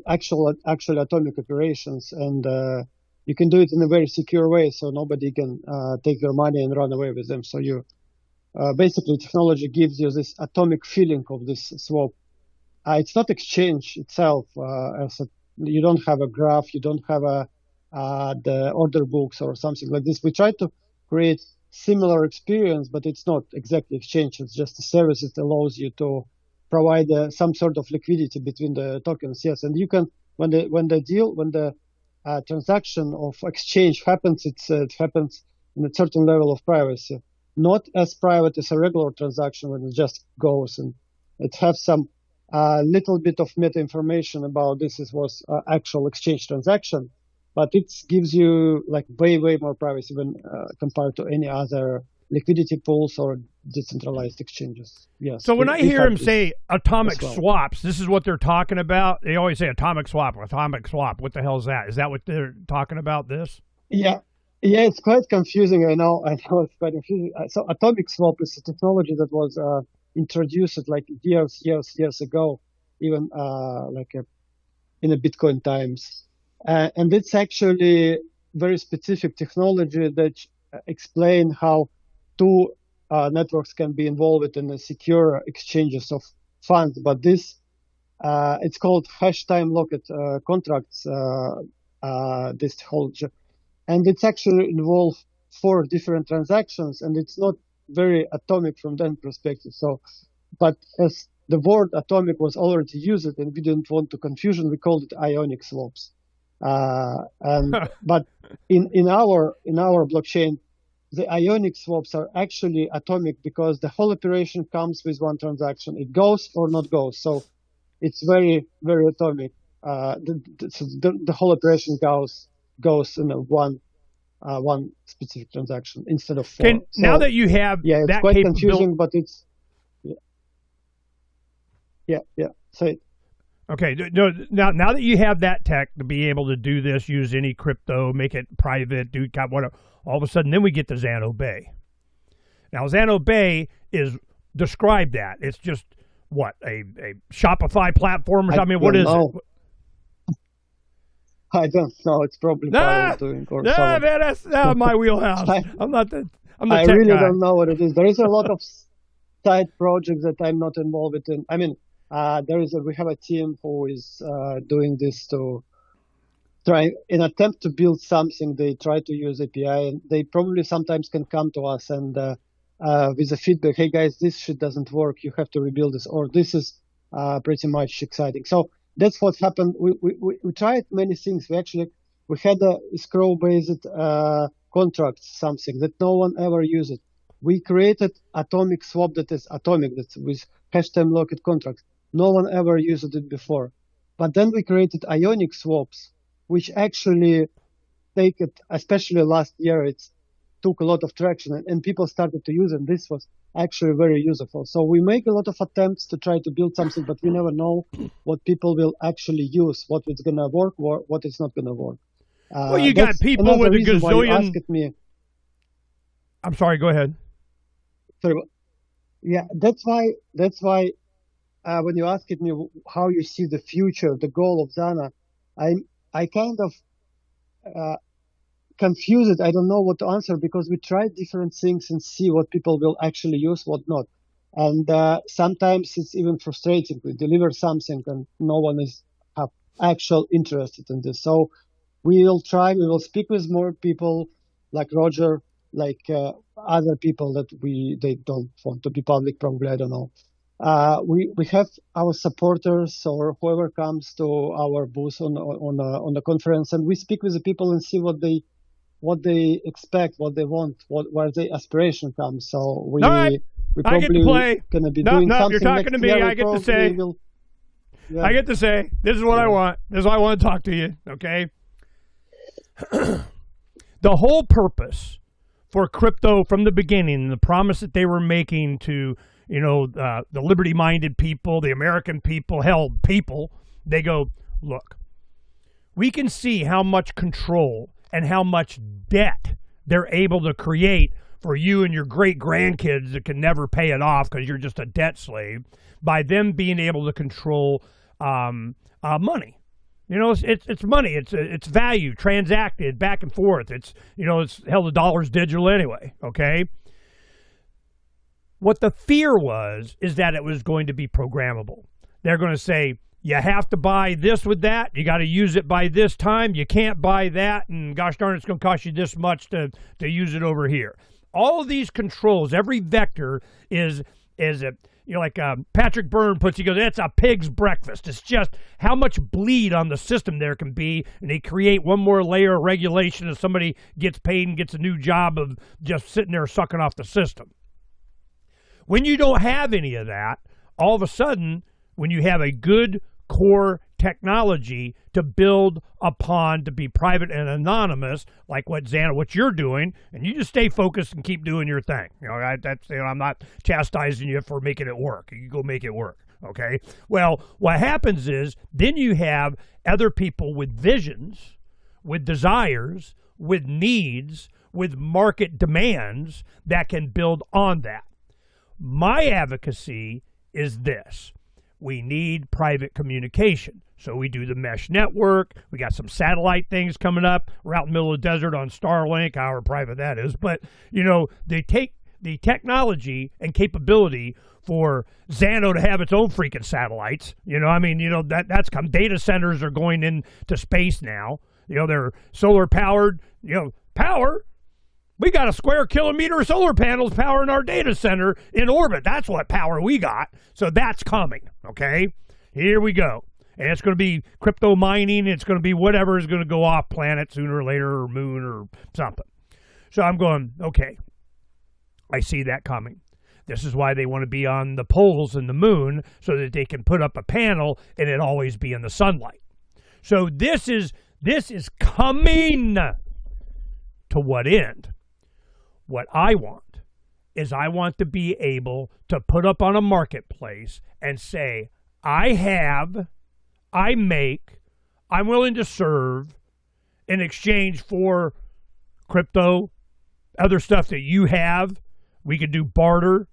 actual atomic operations, and you can do it in a very secure way, so nobody can take your money and run away with them. So you basically technology gives you this atomic feeling of this swap. It's not exchange itself. You don't have a graph, you don't have the order books or something like this. We try to create similar experience, but it's not exactly exchange. It's just a service that allows you to provide some sort of liquidity between the tokens. Yes, and you can when the transaction of exchange happens, it happens in a certain level of privacy, not as private as a regular transaction when it just goes, and it has some little bit of meta information about this was actual exchange transaction, but it gives you like way more privacy when compared to any other liquidity pools or decentralized exchanges. Yes. So when I hear them say atomic swaps, this is what they're talking about. They always say atomic swap. What the hell is that? Is that what they're talking about? This? Yeah, it's quite confusing. I know it's quite confusing. So atomic swap is a technology that was introduced like years ago, even in the Bitcoin times, and it's actually very specific technology that explain how two networks can be involved in the secure exchanges of funds. But this it's called hash time locked contracts. This technology, and it's actually involved 4 different transactions, and it's not very atomic from that perspective. So, but as the word atomic was already used and we didn't want to confusion, we called it ionic swaps. But in our blockchain, the ionic swaps are actually atomic because the whole operation comes with one transaction. It goes or not goes. So it's very atomic. The whole operation goes in one specific transaction instead of 4. So, now that you have it's that quite confusing, but it's yeah. So okay, no, now that you have that tech to be able to do this, use any crypto, make it private, do whatever, all of a sudden then we get to ZANO Bay. Now ZANO Bay is describe that. It's just what a Shopify platform or something. What is it? I don't know. It's probably doing or man, that's not my wheelhouse. I'm the I tech really guy. don't know what it is. There is a lot of side projects that I'm not involved in. I mean, we have a team who is doing this to try in attempt to build something. They try to use API, and they probably sometimes can come to us and with the feedback, hey guys, this shit doesn't work. You have to rebuild this, or this is pretty much exciting. So that's what happened. We tried many things. We had a escrow-based contract, something that no one ever used. We created atomic swap that is atomic, that's with hashtag locked contracts. No one ever used it before. But then we created ionic swaps, which actually take it, especially last year, it took a lot of traction and people started to use it. This was actually very useful. So we make a lot of attempts to try to build something, but we never know what people will actually use, what is going to work, or what is not going to work. Well, you got people with a gazillion. I'm sorry, go ahead. Sorry. Yeah, that's why when you asked me how you see the future, the goal of ZANO, I kind of confused. I don't know what to answer because we tried different things and see what people will actually use, what not. And sometimes it's even frustrating. We deliver something and no one is have actual interested in this. So we will try. We will speak with more people like Roger, like other people that they don't want to be public. Probably, I don't know. We have our supporters or whoever comes to our booth on the conference, and we speak with the people and see what they expect, what they want, where their aspiration comes. So we probably going to be doing something. You're talking to me. I get to say. I get to say. This is what I want. This is why I want to talk to you. Okay. The whole purpose for crypto from the beginning, the promise that they were making to the liberty-minded people, the American people, people, they go, look, we can see how much control and how much debt they're able to create for you and your great-grandkids that can never pay it off because you're just a debt slave by them being able to control money. It's money. It's value transacted back and forth. It's the dollar's digital anyway, okay? What the fear is that it was going to be programmable. They're going to say, you have to buy this with that. You got to use it by this time. You can't buy that. And gosh darn, it's going to cost you this much to use it over here. All of these controls, every vector is like Patrick Byrne puts, he goes, it's a pig's breakfast. It's just how much bleed on the system there can be. And they create one more layer of regulation as somebody gets paid and gets a new job of just sitting there sucking off the system. When you don't have any of that, all of a sudden, when you have a good core technology to build upon, to be private and anonymous, like what ZANO, what you're doing, and you just stay focused and keep doing your thing. I'm not chastising you for making it work. You go make it work, okay? Well, what happens is then you have other people with visions, with desires, with needs, with market demands that can build on that. My advocacy is this. We need private communication. So we do the mesh network. We got some satellite things coming up. We're out in the middle of the desert on Starlink, however private that is. But, they take the technology and capability for ZANO to have its own freaking satellites. That's come. Data centers are going into space now. They're solar powered, power. We got a square kilometer of solar panels powering our data center in orbit. That's what power we got. So that's coming, okay? Here we go. And it's going to be crypto mining. It's going to be whatever is going to go off planet sooner or later, or moon or something. So I'm going, okay, I see that coming. This is why they want to be on the poles in the moon so that they can put up a panel and it always be in the sunlight. So this is coming. To what end? What I want is I want to be able to put up on a marketplace and say, I make, I'm willing to serve in exchange for crypto, other stuff that you have. We could do barter,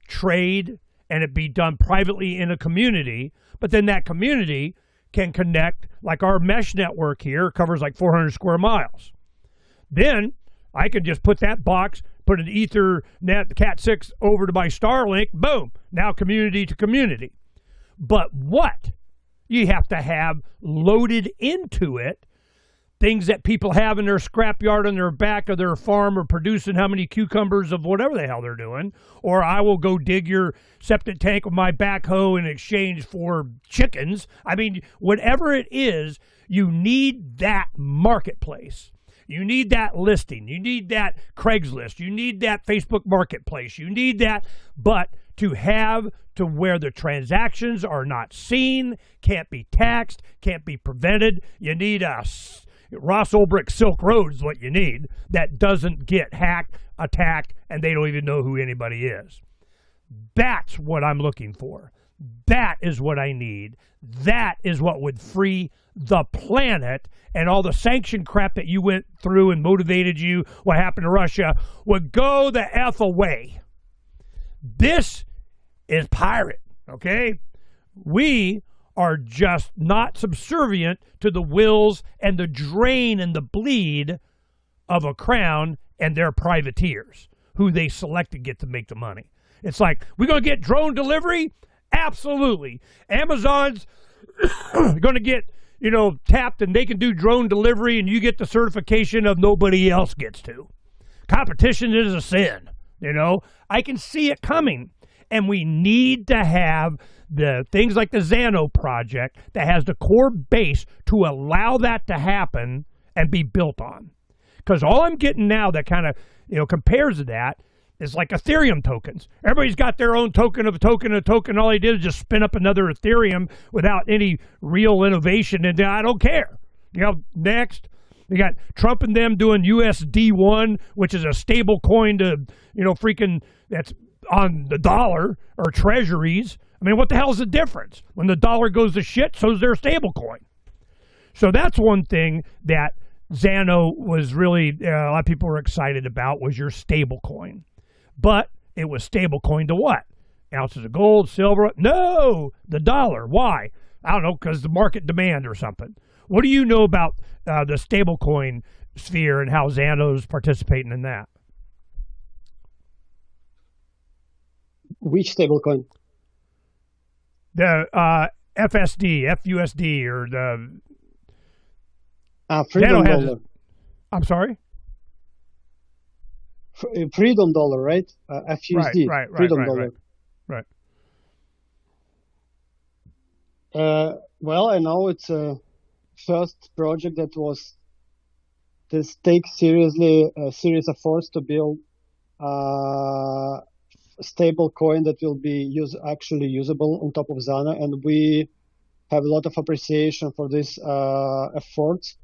trade, and it be done privately in a community. But then that community can connect, like our mesh network here covers like 400 square miles. Then I can just put that box, put an Ethernet Cat6 over to my Starlink, boom, now community to community. But what? You have to have loaded into it things that people have in their scrapyard on their back of their farm or producing how many cucumbers of whatever the hell they're doing. Or I will go dig your septic tank with my backhoe in exchange for chickens. I mean, whatever it is, you need that marketplace. You need that listing. You need that Craigslist. You need that Facebook Marketplace. You need that, but to have to where the transactions are not seen, can't be taxed, can't be prevented. You need a Ross Ulbricht Silk Road is what you need that doesn't get hacked, attacked, and they don't even know who anybody is. That's what I'm looking for. That is what I need. That is what would free the planet, and all the sanction crap that you went through and motivated you, what happened to Russia, would go the F away. This is pirate, okay? We are just not subservient to the wills and the drain and the bleed of a crown and their privateers, who they select to get to make the money. It's like, we're going to get drone delivery? Absolutely. Amazon's going to get, tapped, and they can do drone delivery, and you get the certification of nobody else gets to. Competition is a sin, I can see it coming. And we need to have the things like the ZANO project that has the core base to allow that to happen and be built on. Because all I'm getting now that kind of, compares to that is like Ethereum tokens. Everybody's got their own token of a token of a token. All they did is just spin up another Ethereum without any real innovation, and I don't care. Next, you got Trump and them doing USD1, which is a stable coin to, freaking, that's on the dollar or treasuries. I mean, what the hell is the difference? When the dollar goes to shit, so is their stable coin. So that's one thing that ZANO was really, a lot of people were excited about, was your stable coin. But it was stable coin to what? Ounces of gold, silver? No, the dollar. Why? I don't know, because the market demand or something. What do you know about the stable coin sphere and how ZANO's participating in that? Which stablecoin? The FUSD, or the Freedom Dollar. I'm sorry? Freedom Dollar, right? FUSD. Right. Freedom Dollar. Right. Well, I know it's a first project that was this takes seriously a series of efforts to build stable coin that will be actually usable on top of ZANO, and we have a lot of appreciation for this efforts.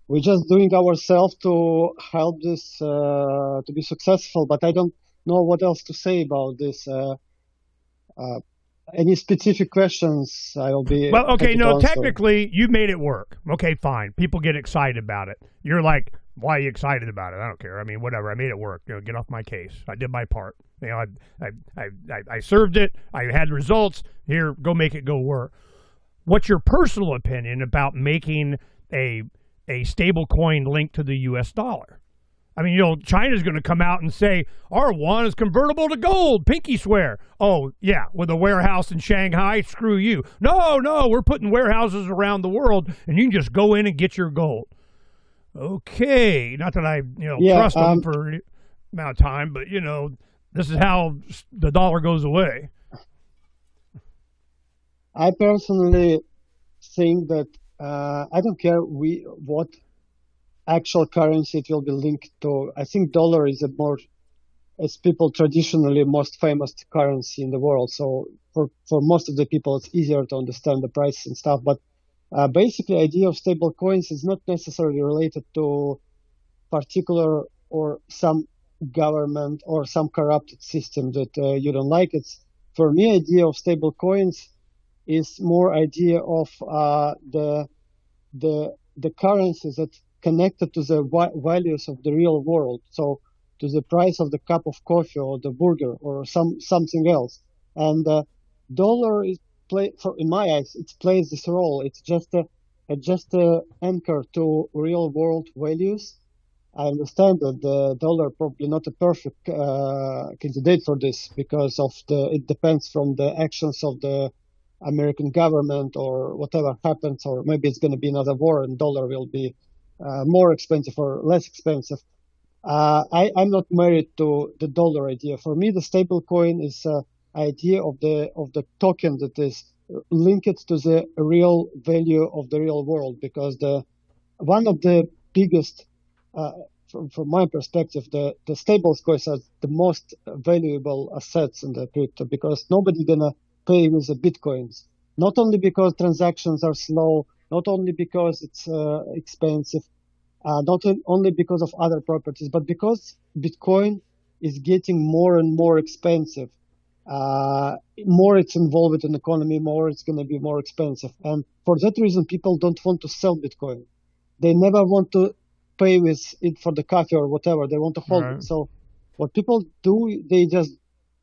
We're just doing ourselves to help this to be successful, but I don't know what else to say about this. Any specific questions? I will be well. Okay, no. answer. Technically, you made it work. Okay, fine. People get excited about it. You're like, why are you excited about it? I don't care. I mean, whatever. I made it work. Get off my case. I did my part. I served it. I had results. Here, go make it go work. What's your personal opinion about making a stable coin linked to the U.S. dollar? I mean, China's going to come out and say, our yuan is convertible to gold, pinky swear. Oh, yeah, with a warehouse in Shanghai, screw you. No, we're putting warehouses around the world, and you can just go in and get your gold. Okay, not that I, trust them for any amount of time, but, this is how the dollar goes away. I personally think that I don't care what actual currency it will be linked to. I think dollar is as people traditionally most famous currency in the world. So for most of the people, it's easier to understand the prices and stuff. But basically, the idea of stable coins is not necessarily related to particular or some government or some corrupted system that you don't like. It's, for me, idea of stable coins is more idea of the currencies that connected to the values of the real world, so to the price of the cup of coffee or the burger or something else. And dollar is in my eyes, it plays this role. It's just a anchor to real world values. I understand that the dollar probably not a perfect candidate for this because of it depends from the actions of the American government or whatever happens, or maybe it's going to be another war and dollar will be more expensive or less expensive. I'm not married to the dollar idea. For me, the stable coin is idea of the token that is linked to the real value of the real world, because one of the biggest, from my perspective, the stable coins are the most valuable assets in the crypto because nobody gonna pay with the bitcoins. Not only because transactions are slow, not only because it's expensive, not only because of other properties, but because Bitcoin is getting more and more expensive. More it's involved in the economy, more it's going to be more expensive. And for that reason, people don't want to sell Bitcoin. They never want to pay with it for the coffee or whatever. They want to hold it. So what people do, they just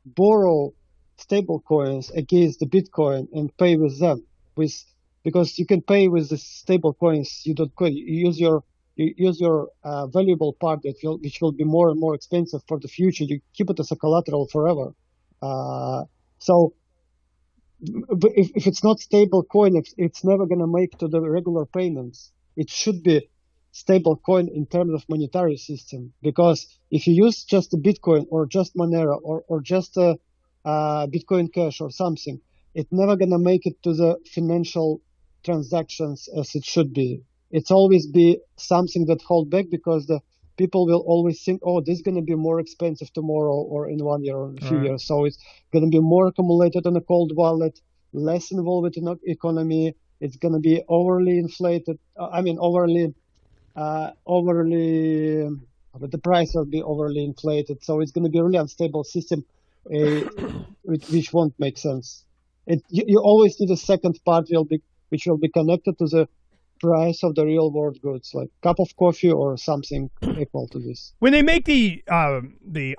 borrow stable coins against the Bitcoin and pay with them. Because you can pay with the stable coins, you don't you use your valuable part which will be more and more expensive for the future. You keep it as a collateral forever. So if it's not stable coin, it's never going to make to the regular payments. It should be stable coin in terms of monetary system, because if you use just a Bitcoin or just Monero or just a Bitcoin Cash or something, it's never going to make it to the financial transactions as it should be. It's always be something that hold back because the people will always think, oh, this is going to be more expensive tomorrow or in 1 year or a few years. So it's going to be more accumulated in a cold wallet, less involved in the economy. It's going to be overly inflated. But the price will be overly inflated. So it's going to be a really unstable system, which won't make sense. You always need a second part which will be connected to the price of the real world goods, like cup of coffee or something equal to this. When they make the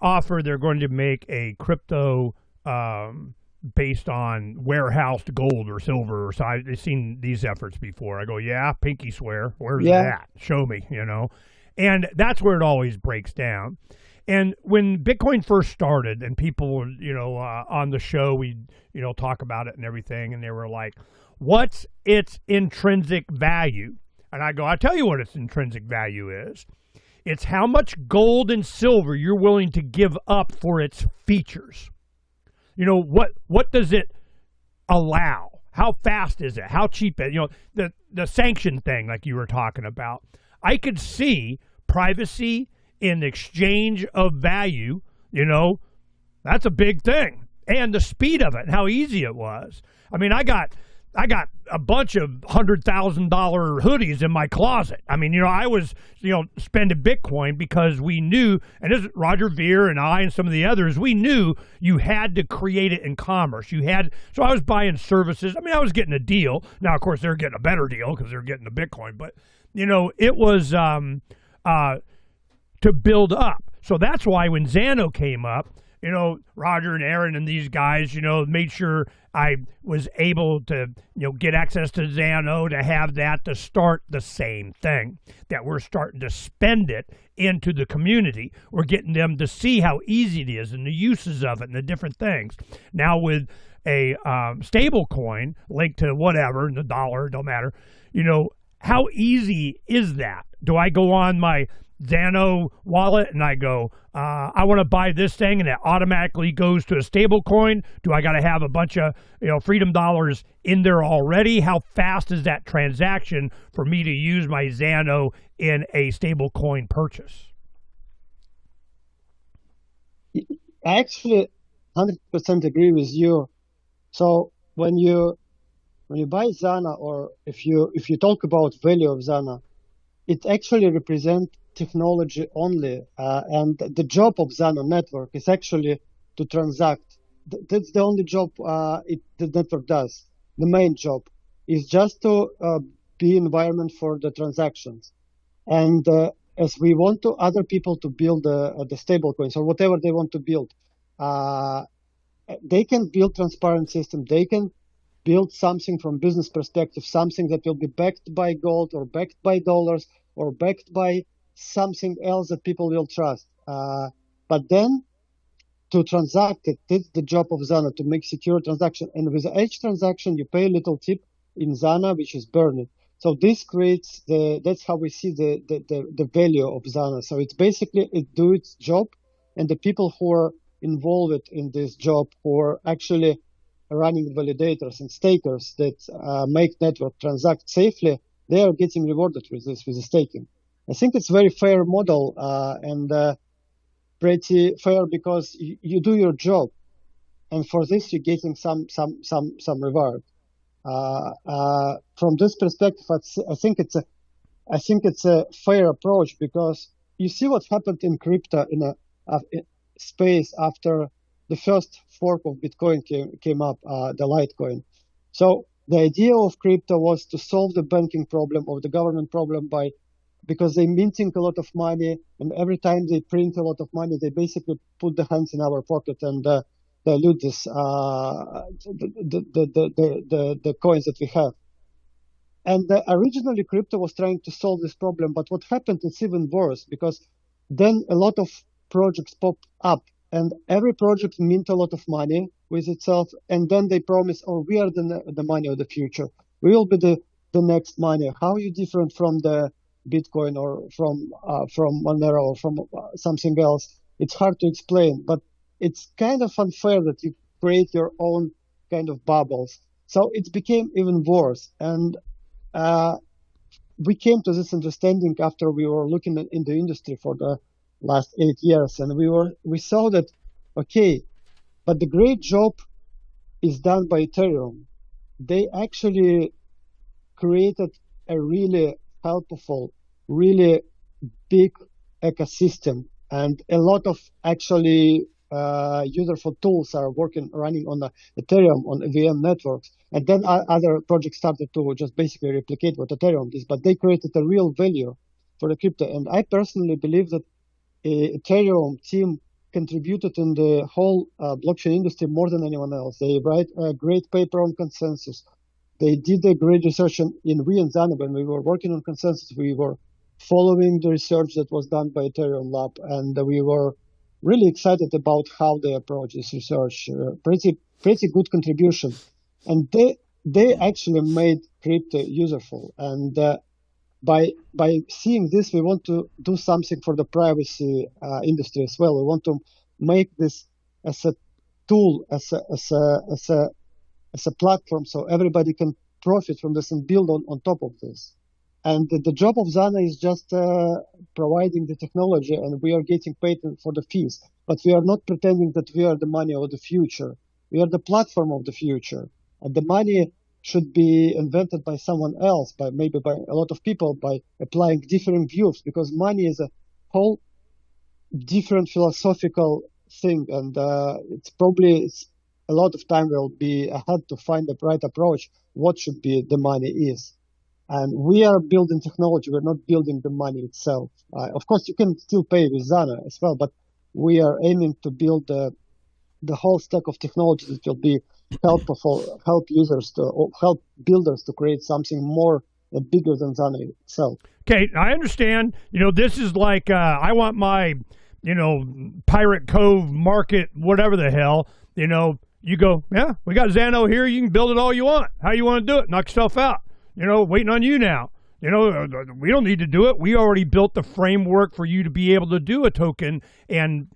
offer, they're going to make a crypto based on warehoused gold or silver. Or so I've seen these efforts before. I go, yeah, pinky swear. Where's that? Show me, And that's where it always breaks down. And when Bitcoin first started, and people, on the show, we, talk about it and everything, and they were like, what's its intrinsic value? And I go, I'll tell you what its intrinsic value is. It's how much gold and silver you're willing to give up for its features. What does it allow? How fast is it? How cheap is it? The sanction thing like you were talking about. I could see privacy in exchange of value, that's a big thing. And the speed of it and how easy it was. I mean, I got a bunch of $100,000 hoodies in my closet. I mean, I was, spending Bitcoin because we knew, and this Roger Ver and I and some of the others, we knew you had to create it in commerce. So I was buying services. I mean, I was getting a deal. Now, of course, they're getting a better deal because they're getting the Bitcoin. But, it was to build up. So that's why when ZANO came up, Roger and Aaron and these guys, made sure I was able to, get access to ZANO, to have that, to start the same thing, that we're starting to spend it into the community. We're getting them to see how easy it is and the uses of it and the different things. Now with a stable coin linked to whatever, the dollar, don't matter, how easy is that? Do I go on my ZANO wallet and I go, I want to buy this thing, and it automatically goes to a stable coin? Do I got to have a bunch of Freedom dollars in there already? How fast is that transaction for me to use my ZANO in a stable coin purchase? I actually 100% agree with you. So when you buy ZANO, or if you talk about value of ZANO, it actually represents technology only, and the job of ZANO network is actually to transact. That's the only job the network does. The main job is just to be environment for the transactions. And as we want to other people to build the stable coins or whatever they want to build, they can build transparent system. They can build something from business perspective, something that will be backed by gold or backed by dollars or backed by something else that people will trust. But then to transact it, that's the job of ZANO, to make secure transaction. And with each transaction, you pay a little tip in ZANO, which is burned. So this creates that's how we see the value of ZANO. So it's basically, it do its job, and the people who are involved in this job, who are actually running validators and stakers that make network transact safely, they are getting rewarded with this, with the staking. I think it's very fair model, and pretty fair because you do your job, and for this you're getting some reward. From this perspective, I think it's a fair approach, because you see what happened in crypto in a space after the first fork of Bitcoin came up, the Litecoin. So the idea of crypto was to solve the banking problem or the government problem because they're minting a lot of money, and every time they print a lot of money, they basically put the hands in our pocket and dilute this the coins that we have. And originally, crypto was trying to solve this problem, but what happened is even worse, because then a lot of projects pop up, and every project mint a lot of money with itself, and then they promise, "Oh, we are the money of the future. We will be the next money." How are you different from the Bitcoin or from Monero or from something else? It's hard to explain, but it's kind of unfair that you create your own kind of bubbles. So it became even worse, and we came to this understanding after we were looking in the industry for the last 8 years, and we saw that, okay, but the great job is done by Ethereum. They actually created a really helpful, really big ecosystem, and a lot of actually userful tools are running on the Ethereum, on VM networks. And then other projects started to just basically replicate what Ethereum is, but they created a real value for the crypto. And I personally believe that Ethereum team contributed in the whole blockchain industry more than anyone else. They write a great paper on consensus. They did a great research we in ZANO, when we were working on consensus, we were following the research that was done by Ethereum Lab, and we were really excited about how they approach this research. Pretty good contribution, and they actually made crypto useful. And by seeing this, we want to do something for the privacy industry as well. We want to make this as a tool, as a platform, so everybody can profit from this and build on top of this. And the job of ZANO is just providing the technology, and we are getting paid for the fees. But we are not pretending that we are the money of the future. We are the platform of the future. And the money should be invented by someone else, maybe by a lot of people, by applying different views, because money is a whole different philosophical thing. And it's a lot of time will be ahead to find the right approach, what should be the money is. And we are building technology. We're not building the money itself. Of course, you can still pay with ZANO as well, but we are aiming to build the whole stack of technology that will be helpful, help builders to create something more bigger than ZANO itself. Okay, I understand. This is like I want my, Pirate Cove market, whatever the hell. You go, yeah, we got ZANO here. You can build it all you want. How you want to do it? Knock yourself out. Waiting on you now. We don't need to do it. We already built the framework for you to be able to do a token and,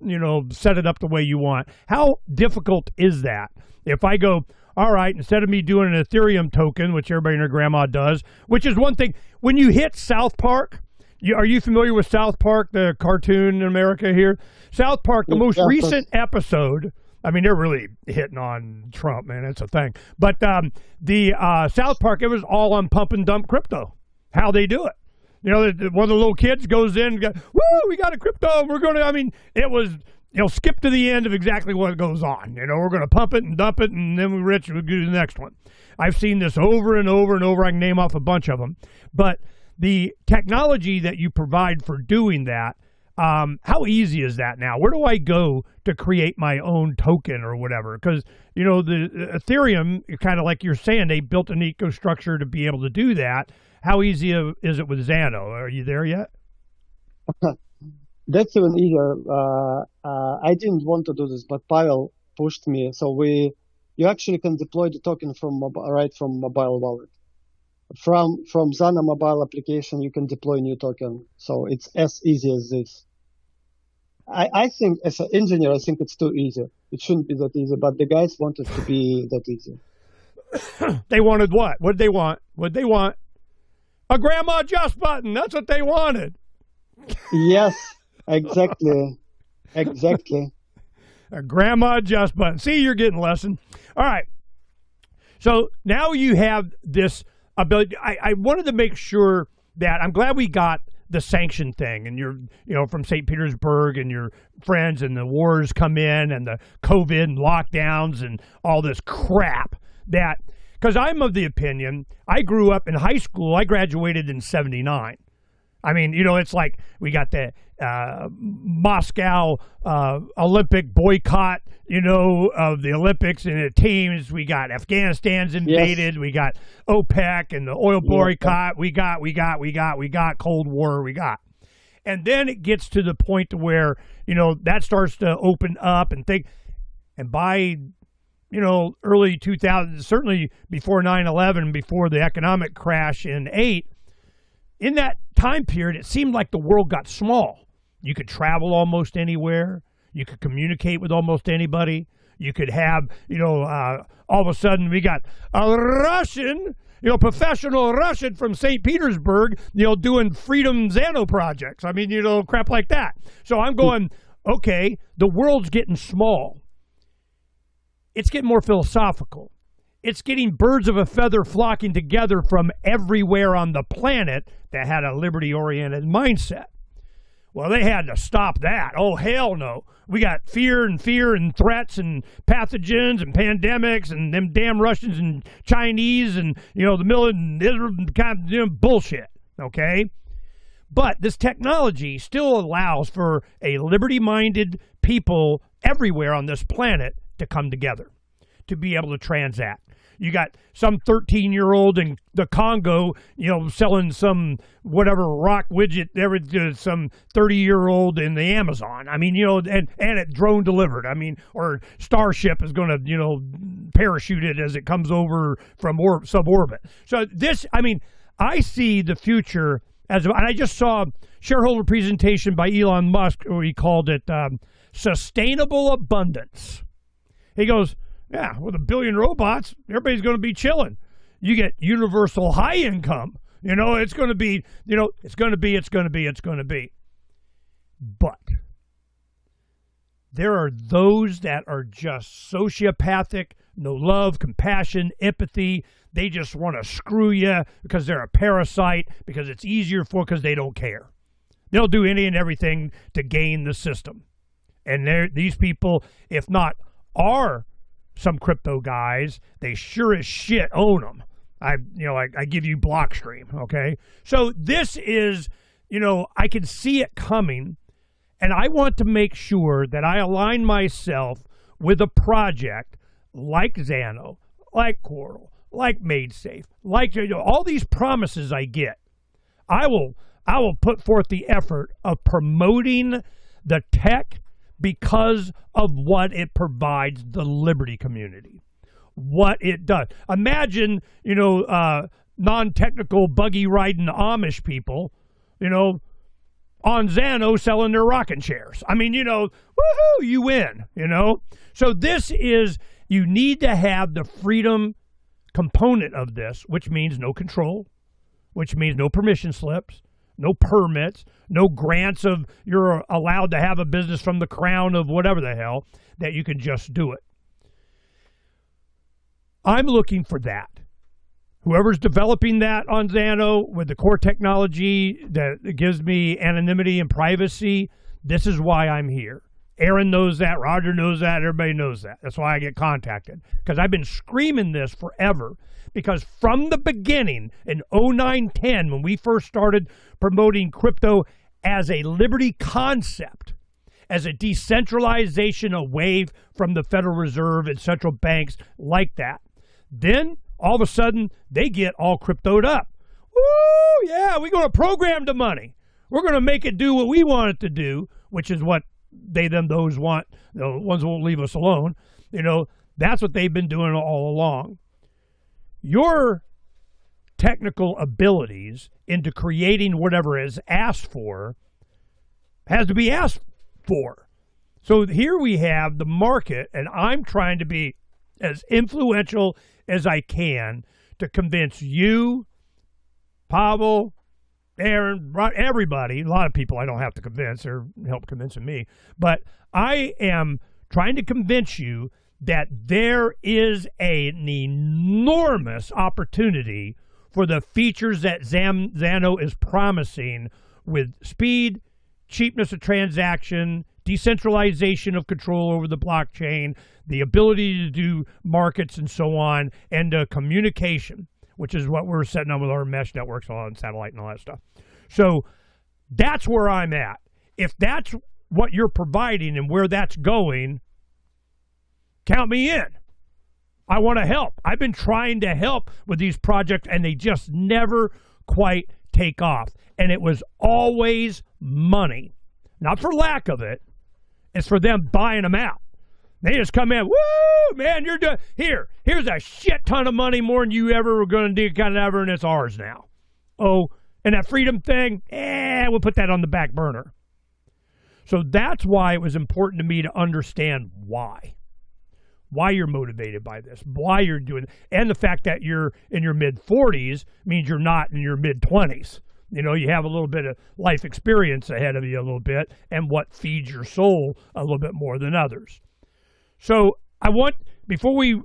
set it up the way you want. How difficult is that? If I go, all right, instead of me doing an Ethereum token, which everybody and their grandma does, which is one thing, when you hit South Park, are you familiar with South Park, the cartoon in America here? South Park, the most recent episode, I mean, they're really hitting on Trump, man. It's a thing. But the South Park, it was all on pump and dump crypto, how they do it. One of the little kids goes in and goes, woo, we got a crypto. We're going to, it was, skip to the end of exactly what goes on. We're going to pump it and dump it, and then we're rich, we'll do the next one. I've seen this over and over and over. I can name off a bunch of them. But the technology that you provide for doing that, how easy is that now? Where do I go to create my own token or whatever? Because, the Ethereum, kind of like you're saying, they built an ecostructure to be able to do that. How easy is it with ZANO? Are you there yet? That's even easier. I didn't want to do this, but Pavel pushed me. So you actually can deploy the token from mobile wallet. From ZANO mobile application, you can deploy a new token. So it's as easy as this. I think, as an engineer, I think it's too easy. It shouldn't be that easy, but the guys wanted to be that easy. They wanted what? What did they want? A grandma adjust button. That's what they wanted. Yes, exactly. Exactly. A grandma adjust button. See, you're getting a lesson. All right. So now you have this ability. I wanted to make sure that I'm glad we got the sanction thing, and you're, from St. Petersburg, and your friends, and the wars come in, and the COVID and lockdowns and all this crap that, because I'm of the opinion, I grew up in high school, I graduated in 79. I mean, it's like we got the Moscow Olympic boycott, of the Olympics and the teams. We got Afghanistan's invaded. Yes. We got OPEC and the oil boycott. We got Cold War. We got. And then it gets to the point to where, that starts to open up and think. And by, early 2000s, certainly before 9/11, before the economic crash in 2008, in that time period, it seemed like the world got small. You could travel almost anywhere. You could communicate with almost anybody. You could have, all of a sudden we got a Russian, professional Russian from St. Petersburg, doing freedom ZANO projects. I mean, crap like that. So I'm going, okay, the world's getting small. It's getting more philosophical. It's getting birds of a feather flocking together from everywhere on the planet that had a liberty-oriented mindset. Well, they had to stop that. Oh, hell no. We got fear and threats and pathogens and pandemics and them damn Russians and Chinese and, the military and Israel, bullshit, okay? But this technology still allows for a liberty-minded people everywhere on this planet to come together, to be able to transact. You got some 13-year-old in the Congo, selling some whatever rock widget there to some 30-year-old in the Amazon. I mean, and it drone delivered. I mean, or Starship is going to, parachute it as it comes over from suborbit. So this, I see the future and I just saw a shareholder presentation by Elon Musk where he called it sustainable abundance. He goes, yeah, with 1 billion robots, everybody's going to be chilling. You get universal high income. It's going to be, it's going to be. But there are those that are just sociopathic, no love, compassion, empathy. They just want to screw you because they're a parasite, because it's easier because they don't care. They'll do any and everything to gain the system. And these people, if not are some crypto guys, they sure as shit own them. I give you Blockstream, okay? So this is, I can see it coming, and I want to make sure that I align myself with a project like ZANO, like Quartal, like MadeSafe, like all these promises I get. I will put forth the effort of promoting the tech because of what it provides the liberty community, what it does. Imagine, non-technical buggy riding Amish people, on ZANO selling their rocking chairs. I mean, woohoo, you win, So this is, you need to have the freedom component of this, which means no control, which means no permission slips, no permits, no grants of you're allowed to have a business from the crown of whatever the hell, that you can just do it. I'm looking for that. Whoever's developing that on ZANO with the core technology that gives me anonymity and privacy, this is why I'm here. Aaron knows that. Roger knows that. Everybody knows that. That's why I get contacted. Because I've been screaming this forever. Because from the beginning, in 2009-10, when we first started promoting crypto as a liberty concept, as a decentralization away from the Federal Reserve and central banks like that, then all of a sudden they get all cryptoed up. Woo, yeah, we're going to program the money. We're going to make it do what we want it to do, which is what they, them, those want. The ones who won't leave us alone. That's what they've been doing all along. Your technical abilities into creating whatever is asked for has to be asked for. So here we have the market, and I'm trying to be as influential as I can to convince you Pavel, Aaron, everybody, a lot of people I don't have to convince or help convincing me, but I am trying to convince you that there is an enormous opportunity for the features that ZANO is promising with speed, cheapness of transaction, decentralization of control over the blockchain, the ability to do markets and so on, and communication, which is what we're setting up with our mesh networks on satellite and all that stuff. So that's where I'm at. If that's what you're providing and where that's going, count me in. I want to help. I've been trying to help with these projects, and they just never quite take off. And it was always money. Not for lack of it. It's for them buying them out. They just come in, woo, man, you're done. Here's a shit ton of money, more than you ever were going to do, kind of ever, and it's ours now. Oh, and that freedom thing, we'll put that on the back burner. So that's why it was important to me to understand why you're motivated by this, why you're doing it, and the fact that you're in your mid-40s means you're not in your mid-20s. You know, you have a little bit of life experience ahead of you a little bit, and what feeds your soul a little bit more than others. So before we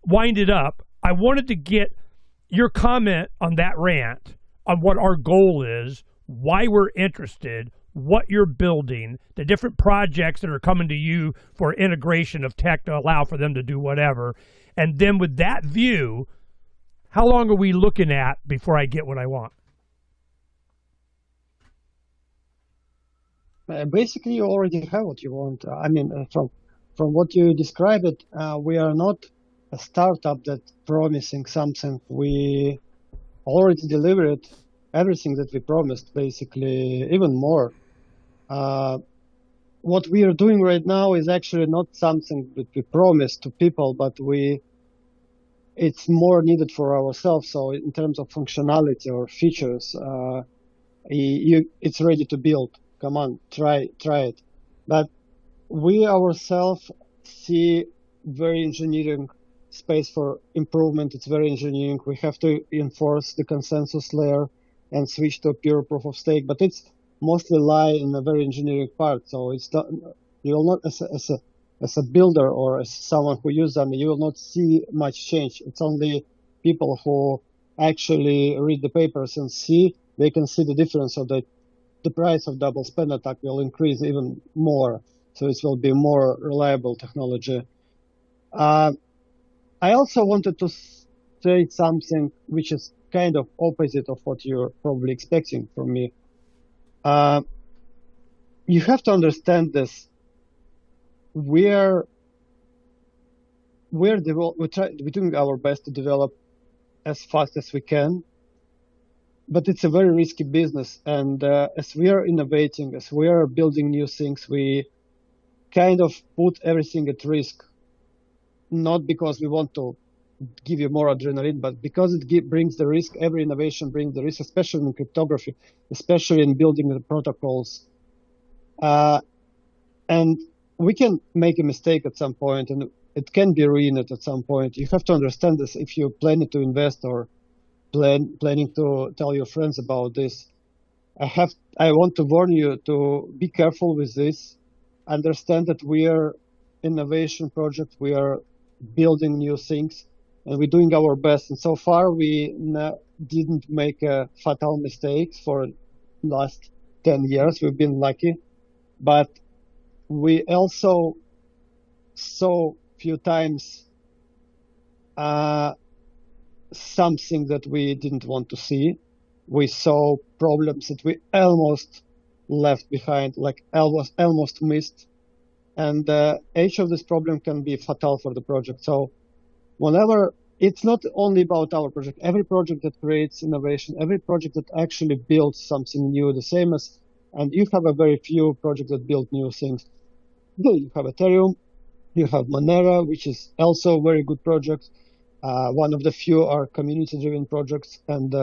wind it up, I wanted to get your comment on that rant, on what our goal is, why we're interested, what you're building, the different projects that are coming to you for integration of tech to allow for them to do whatever. And then with that view, how long are we looking at before I get what I want? Basically, you already have what you want. From what you described, we are not a startup that's promising something. We already delivered everything that we promised, basically, even more. What we are doing right now is actually not something that we promised to people, but it's more needed for ourselves. So in terms of functionality or features, it's ready to build. Come on, try it. But we ourselves see very engineering space for improvement. It's very engineering. We have to enforce the consensus layer and switch to a pure proof of stake. But it's mostly lie in a very engineering part. So it's not, you will not, as a builder or as someone who uses them, you will not see much change. It's only people who actually read the papers and they can see the difference, so that the price of double spend attack will increase even more. So it will be more reliable technology. I also wanted to say something which is kind of opposite of what you're probably expecting from me. You have to understand this. We're doing our best to develop as fast as we can, but it's a very risky business. And as we are innovating, as we are building new things, we kind of put everything at risk, not because we want to give you more adrenaline, but because it brings the risk. Every innovation brings the risk, especially in cryptography, especially in building the protocols. And we can make a mistake at some point, and it can be ruined at some point. You have to understand this if you're planning to invest or planning to tell your friends about this. I want to warn you to be careful with this. Understand that we are innovation project. We are building new things, and we're doing our best. And so far, we didn't make a fatal mistakes for last 10 years. We've been lucky, but we also saw few times something that we didn't want to see. We saw problems that we almost left behind, like almost missed. And each of this problem can be fatal for the project. So whenever, it's not only about our project, every project that creates innovation, every project that actually builds something new, the same as, and you have a very few projects that build new things. You have Ethereum, you have Monero, which is also a very good project. One of the few are community-driven projects, and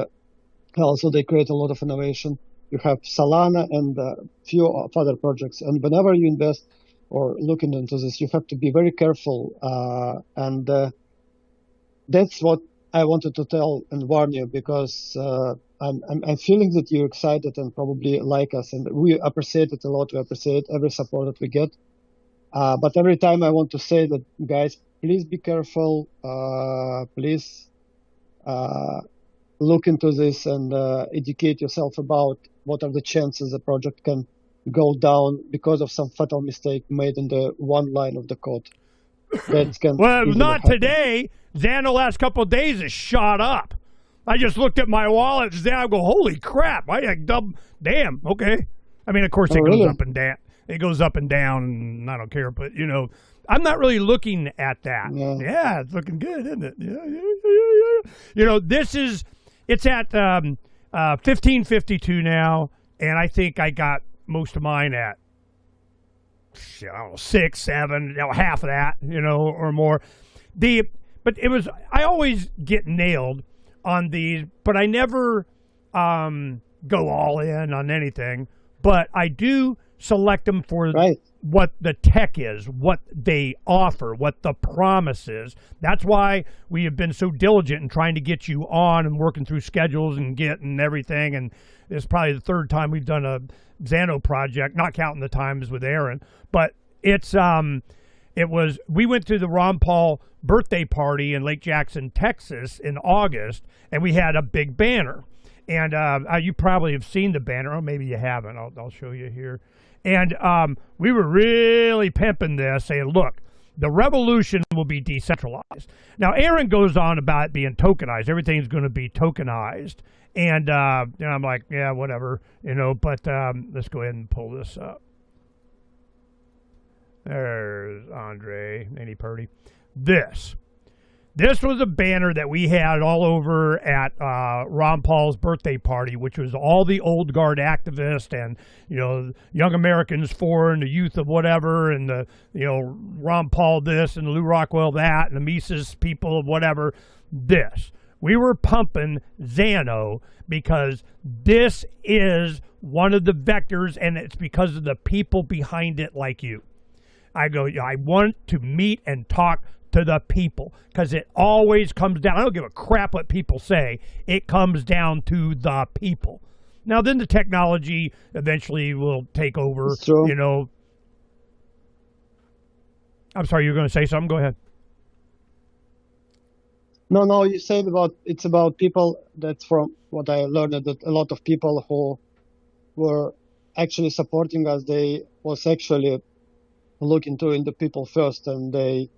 also they create a lot of innovation. You have Solana and a few other projects. And whenever you invest or looking into this, you have to be very careful. And that's what I wanted to tell and warn you, because I'm feeling that you're excited and probably like us, and we appreciate it a lot. We appreciate every support that we get. But every time I want to say that, guys, please be careful. Please look into this and educate yourself about what are the chances the project can go down because of some fatal mistake made in the one line of the code. That can Well, easily not happen. today. ZANO last couple of days has shot up. I just looked at my wallet. I go, holy crap! Damn. Okay. I mean, of course, it goes really? up and down. It goes up and down, and I don't care. But I'm not really looking at that. Yeah, it's looking good, isn't it? Yeah. It's at 1552 now, and I think I got most of mine at 6, 7, half of that, or more. But I always get nailed on these, but I never go all in on anything. But I do select them for what the tech is, what they offer, what the promise is. That's why we have been so diligent in trying to get you on and working through schedules and getting everything. And it's probably the third time we've done a ZANO project, not counting the times with Aaron. But we went to the Ron Paul birthday party in Lake Jackson, Texas in August, and we had a big banner. And you probably have seen the banner. Oh, maybe you haven't. I'll show you here. And we were really pimping this, saying, look, the revolution will be decentralized. Now, Aaron goes on about it being tokenized. Everything's going to be tokenized. And I'm like, yeah, whatever, but let's go ahead and pull this up. There's Andrey, Nanny Purdy. This was a banner that we had all over at Ron Paul's birthday party, which was all the old guard activists and, Young Americans for and the youth of whatever and the, Ron Paul this and Lou Rockwell that and the Mises people of whatever this. We were pumping ZANO because this is one of the vectors, and it's because of the people behind it like you. I want to meet and talk to the people because it always comes down. I don't give a crap what people say. It comes down to the people. Now, then the technology eventually will take over. I'm sorry, you were going to say something? Go ahead. No, you said it's about people. That's from what I learned, that a lot of people who were actually supporting us, they was actually looking to the people first, and they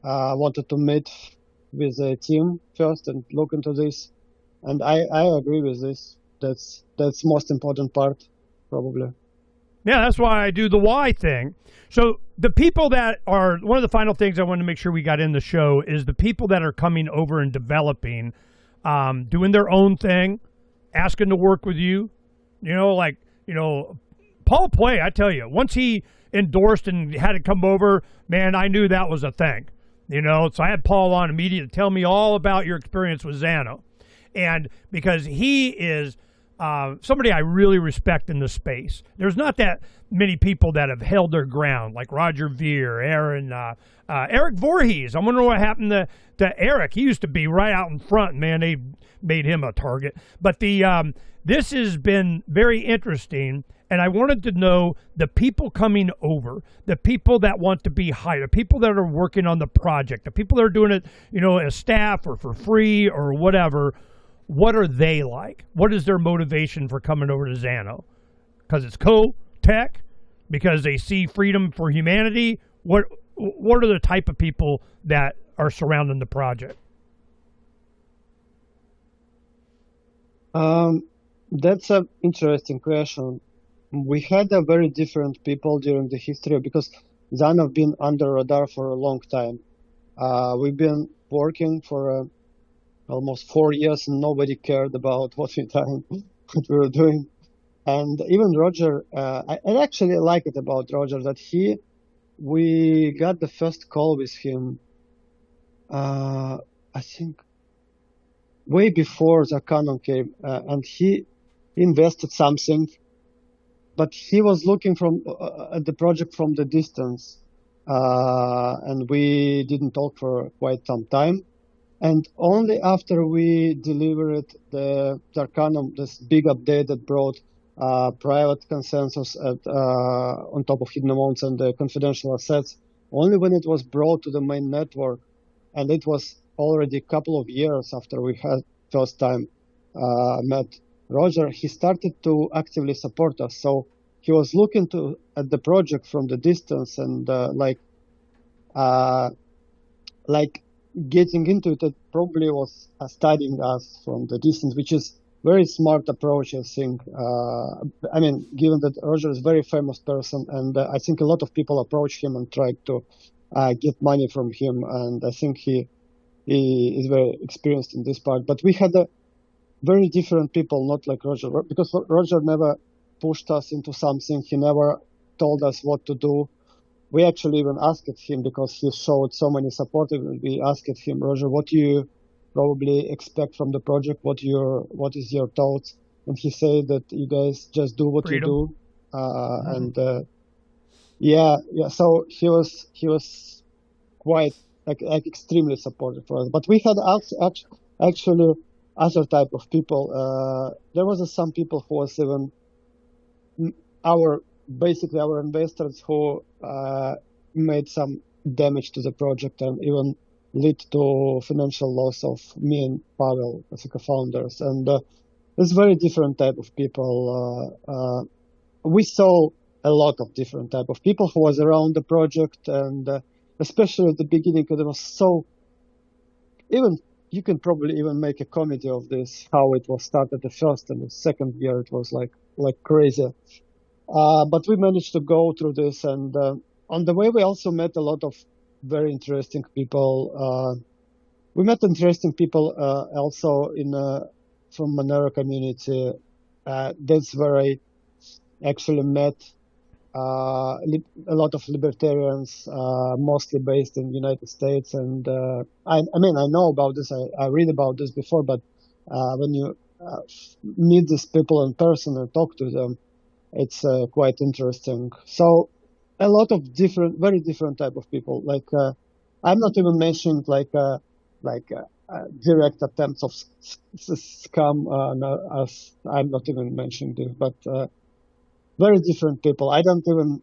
wanted to meet with the team first and look into this. And I agree with this. That's most important part, probably. Yeah, that's why I do the why thing. So the people that are, one of the final things I wanted to make sure we got in the show is the people that are coming over and developing, doing their own thing, asking to work with you. Paul Play, I tell you, once he endorsed and had to come over, man, I knew that was a thing. So I had Paul on immediately to tell me all about your experience with ZANO. And because he is somebody I really respect in the space. There's not that many people that have held their ground, like Roger Veer, Aaron, Eric Voorhees. I wonder what happened to Eric. He used to be right out in front. Man, they made him a target. But this has been very interesting, and I wanted to know the people coming over, the people that want to be hired, the people that are working on the project, the people that are doing it, as staff or for free or whatever. What are they like? What is their motivation for coming over to ZANO? Because it's cool tech? Because they see freedom for humanity? What are the type of people that are surrounding the project? That's an interesting question. We had a very different people during the history because ZANO have been under radar for a long time. We've been working for almost 4 years and nobody cared about what we were doing. And even Roger, I actually like it about Roger that we got the first call with him, I think way before the Canon came, and he invested something, but he was looking at the project from the distance, and we didn't talk for quite some time. And only after we delivered the Arcanum, this big update that brought private consensus on top of hidden amounts and the confidential assets, only when it was brought to the main network, and it was already a couple of years after we had first time met Roger, he started to actively support us. So he was looking at the project from the distance and getting into it. It probably was studying us from the distance, which is very smart approach, I think. I mean, given that Roger is a very famous person, and I think a lot of people approach him and try to get money from him, and I think he is very experienced in this part. But we had very different people, not like Roger, because Roger never pushed us into something. He never told us what to do. We actually even asked him, because he showed so many support. We asked him, Roger, what do you probably expect from the project? What is your thoughts? And he said that you guys just do what Freedom. you do. And yeah. So he was quite like extremely supportive for us. But we had actually other type of people. There was some people who was even our investors who made some damage to the project and even lead to financial loss of me and Pavel as co-founders. And it's very different type of people. We saw a lot of different type of people who was around the project, and especially at the beginning, it was so, even you can probably even make a comedy of this, how it was started the first and the second year. It was like crazy. But we managed to go through this, and on the way we also met a lot of very interesting people. We met interesting people also from Monero community. That's where I actually met a lot of libertarians, mostly based in the United States. And I mean, I know about this. I read about this before, but when you meet these people in person and talk to them, it's quite interesting. So a lot of very different type of people. Like I'm not even mentioning direct attempts of scam. As I'm not even mentioning this, but very different people. I don't even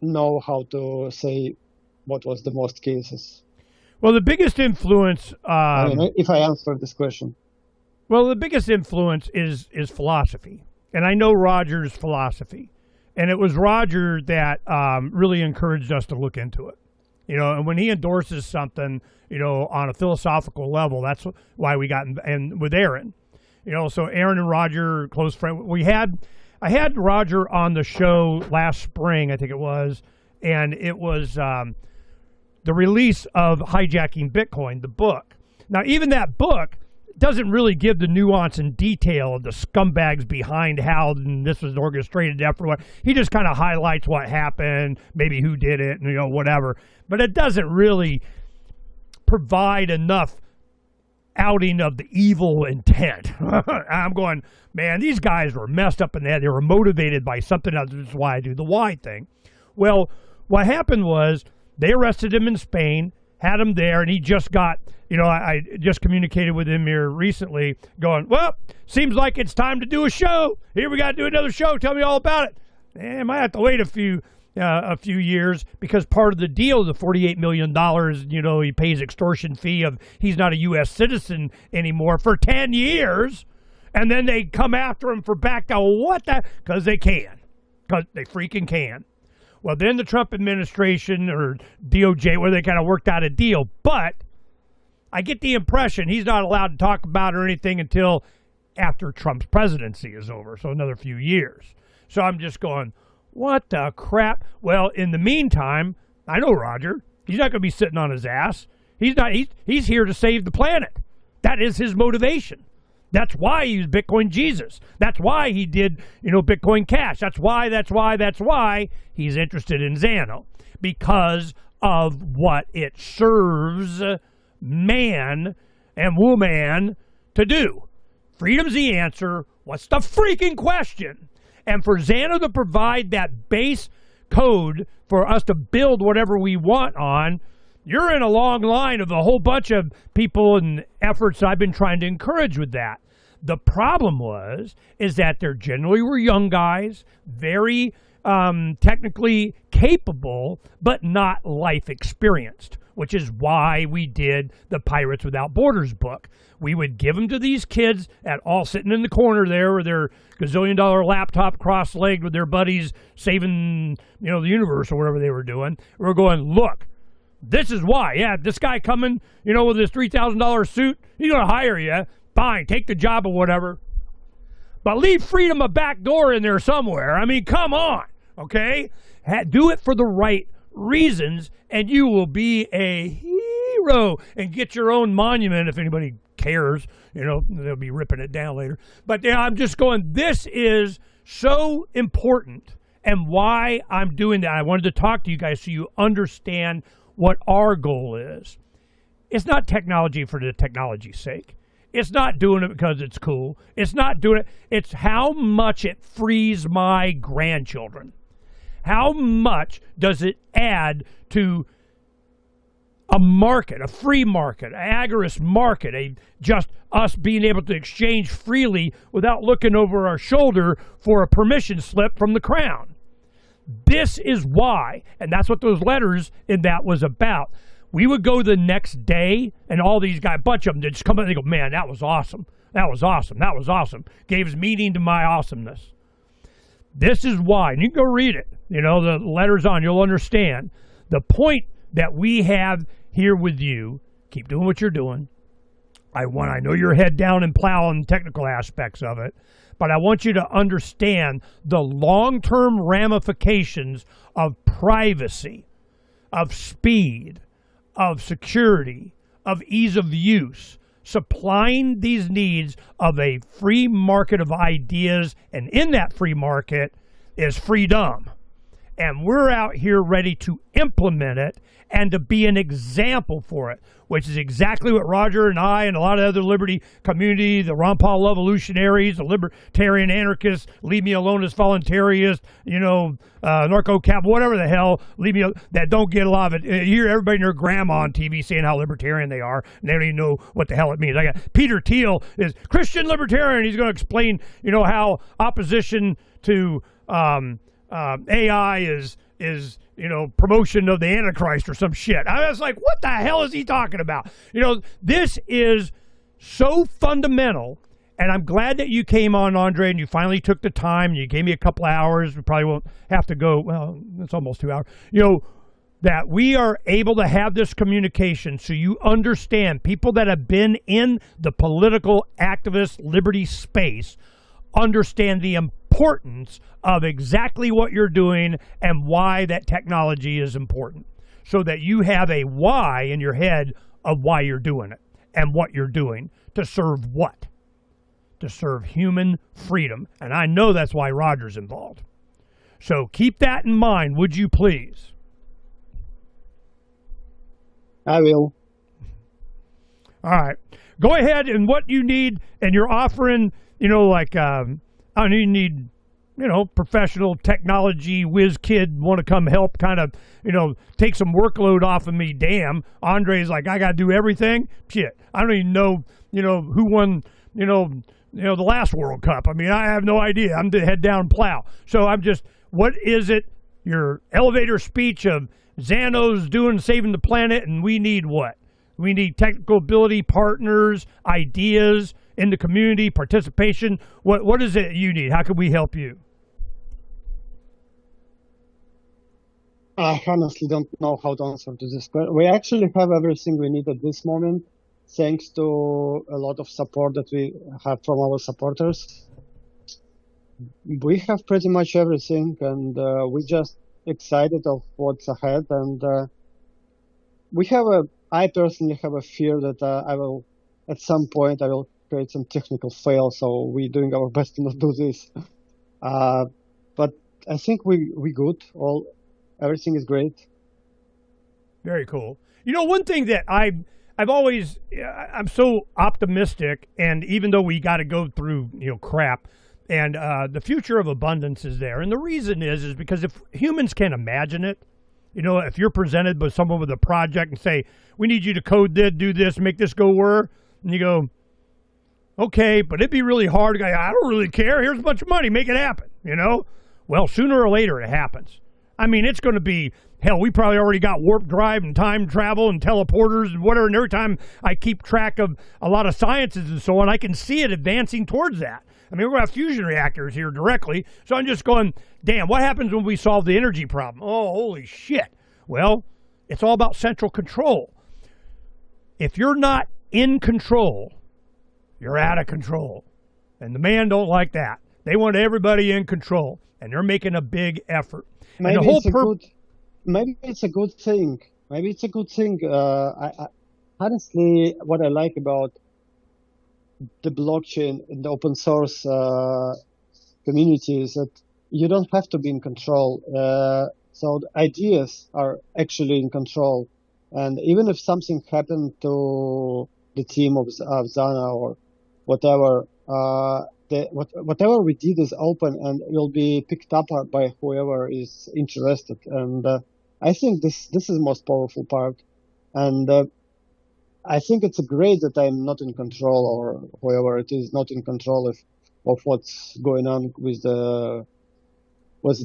know how to say what was the most cases. Well, the biggest influence. I mean, if I answer this question. Well, the biggest influence is philosophy. And I know Roger's philosophy, and it was Roger that really encouraged us to look into it. And when he endorses something, on a philosophical level, that's why we got and with Aaron, so Aaron and Roger, close friend. I had Roger on the show last spring, I think it was, and it was the release of Hijacking Bitcoin, the book. Now, even that book doesn't really give the nuance and detail of the scumbags behind how this was an orchestrated effort. He just kind of highlights what happened, maybe who did it, and whatever. But it doesn't really provide enough outing of the evil intent. I'm going, man, these guys were messed up in that. They were motivated by something else. That's why I do the why thing. Well, what happened was they arrested him in Spain, had him there, and he just got, I just communicated with him here recently going, well, seems like it's time to do a show. Here, we got to do another show. Tell me all about it. I might have to wait a few years, because part of the deal, the $48 million, he pays extortion fee of he's not a U.S. citizen anymore for 10 years. And then they come after him for back down. What the? Because they can. Because they freaking can. Well, then the Trump administration or DOJ, where they kind of worked out a deal. But I get the impression he's not allowed to talk about it or anything until after Trump's presidency is over, so another few years. So I'm just going, what the crap? Well, in the meantime, I know Roger. He's not going to be sitting on his ass. He's here to save the planet. That is his motivation. That's why he's Bitcoin Jesus. That's why he did, Bitcoin Cash. That's why he's interested in ZANO, because of what it serves man and woman to do. Freedom's the answer. What's the freaking question? And for ZANO to provide that base code for us to build whatever we want on, You're in a long line of a whole bunch of people and efforts I've been trying to encourage with that. The problem is that there generally were young guys, very technically capable, but not life experienced, which is why we did the Pirates Without Borders book. We would give them to these kids at all sitting in the corner there with their gazillion-dollar laptop cross-legged with their buddies saving, the universe or whatever they were doing. We're going, look, this is why. Yeah, this guy coming, with his $3,000 suit, he's going to hire you. Fine, take the job or whatever. But leave freedom a back door in there somewhere. I mean, come on, okay? Do it for the right reasons, and you will be a hero and get your own monument if anybody cares. They'll be ripping it down later. But I'm just going, this is so important, and why I'm doing that. I wanted to talk to you guys so you understand what our goal is. It's not technology for the technology's sake. It's not doing it because it's cool. It's not doing it. It's how much it frees my grandchildren. How much does it add to a market, a free market, an agorist market, just us being able to exchange freely without looking over our shoulder for a permission slip from the crown? This is why, and that's what those letters in that was about. We would go the next day, and all these guys, a bunch of them, they'd just come in and they go, man, that was awesome. That was awesome. That was awesome. Gave us meaning to my awesomeness. This is why, and you can go read it. The letter's on, you'll understand. The point that we have here with you, keep doing what you're doing. I know you're head down and plowing technical aspects of it, but I want you to understand the long-term ramifications of privacy, of speed, of security, of ease of use, supplying these needs of a free market of ideas, and in that free market is freedom. And we're out here ready to implement it and to be an example for it, which is exactly what Roger and I and a lot of other liberty community, the Ron Paul Revolutionaries, the libertarian anarchists, leave me alone as voluntarists, narco-cap, whatever the hell, that don't get a lot of it. You hear everybody and their grandma on TV saying how libertarian they are, and they don't even know what the hell it means. I got Peter Thiel is Christian libertarian. He's going to explain, how opposition to AI is promotion of the Antichrist or some shit. I was like, what the hell is he talking about? This is so fundamental, and I'm glad that you came on, Andrey, and you finally took the time, and you gave me a couple hours. We probably won't have to go, well, it's almost 2 hours. That we are able to have this communication so you understand. People that have been in the political activist liberty space understand the importance of exactly what you're doing and why that technology is important, so that you have a why in your head of why you're doing it and what you're doing to serve what? To serve human freedom. And I know that's why Roger's involved. So keep that in mind, would you please? I will. All right. Go ahead, and what you need, and you're offering, you need, professional technology whiz kid want to come help kind of, take some workload off of me. Damn. Andrey's like, I got to do everything. Shit. I don't even know, who won, the last World Cup. I mean, I have no idea. I'm to head down plow. So I'm just, what is it? Your elevator speech of ZANO's doing saving the planet, and we need what? We need technical ability, partners, ideas in the community, participation. What is it you need? How can we help you? I honestly don't know how to answer to this question. We actually have everything we need at this moment, thanks to a lot of support that we have from our supporters. We have pretty much everything, and we're just excited of what's ahead. And I personally have a fear that at some point I will create some technical fail, so we're doing our best to not do this. But I think we good. Everything is great. Very cool. One thing that I'm so optimistic, and even though we got to go through crap, and the future of abundance is there, and the reason is because if humans can imagine it, You know, if you're presented with someone with a project and say, we need you to code this, do this, make this go work, and you go, okay, but it'd be really hard. I don't really care. Here's a bunch of money. Make it happen, you know? Well, sooner or later it happens. I mean, it's going to be, hell, we probably already got warp drive and time travel and teleporters and whatever. And every time I keep track of a lot of sciences and so on, I can see it advancing towards that. I mean, we're going to have fusion reactors here directly. So I'm just going, damn, what happens when we solve the energy problem? Oh, holy shit. Well, it's all about central control. If you're not in control, you're out of control. And the man don't like that. They want everybody in control. And they're making a big effort. Maybe, and the whole maybe it's a good thing. Maybe it's a good thing. Honestly, what I like about the blockchain and the open source community is that you don't have to be in control. So the ideas are actually in control. And even if something happened to the team of ZANO or whatever, whatever we did is open and will be picked up by whoever is interested. And I think this is the most powerful part. And I think it's great that I'm not in control, or whoever it is not in control of what's going on with the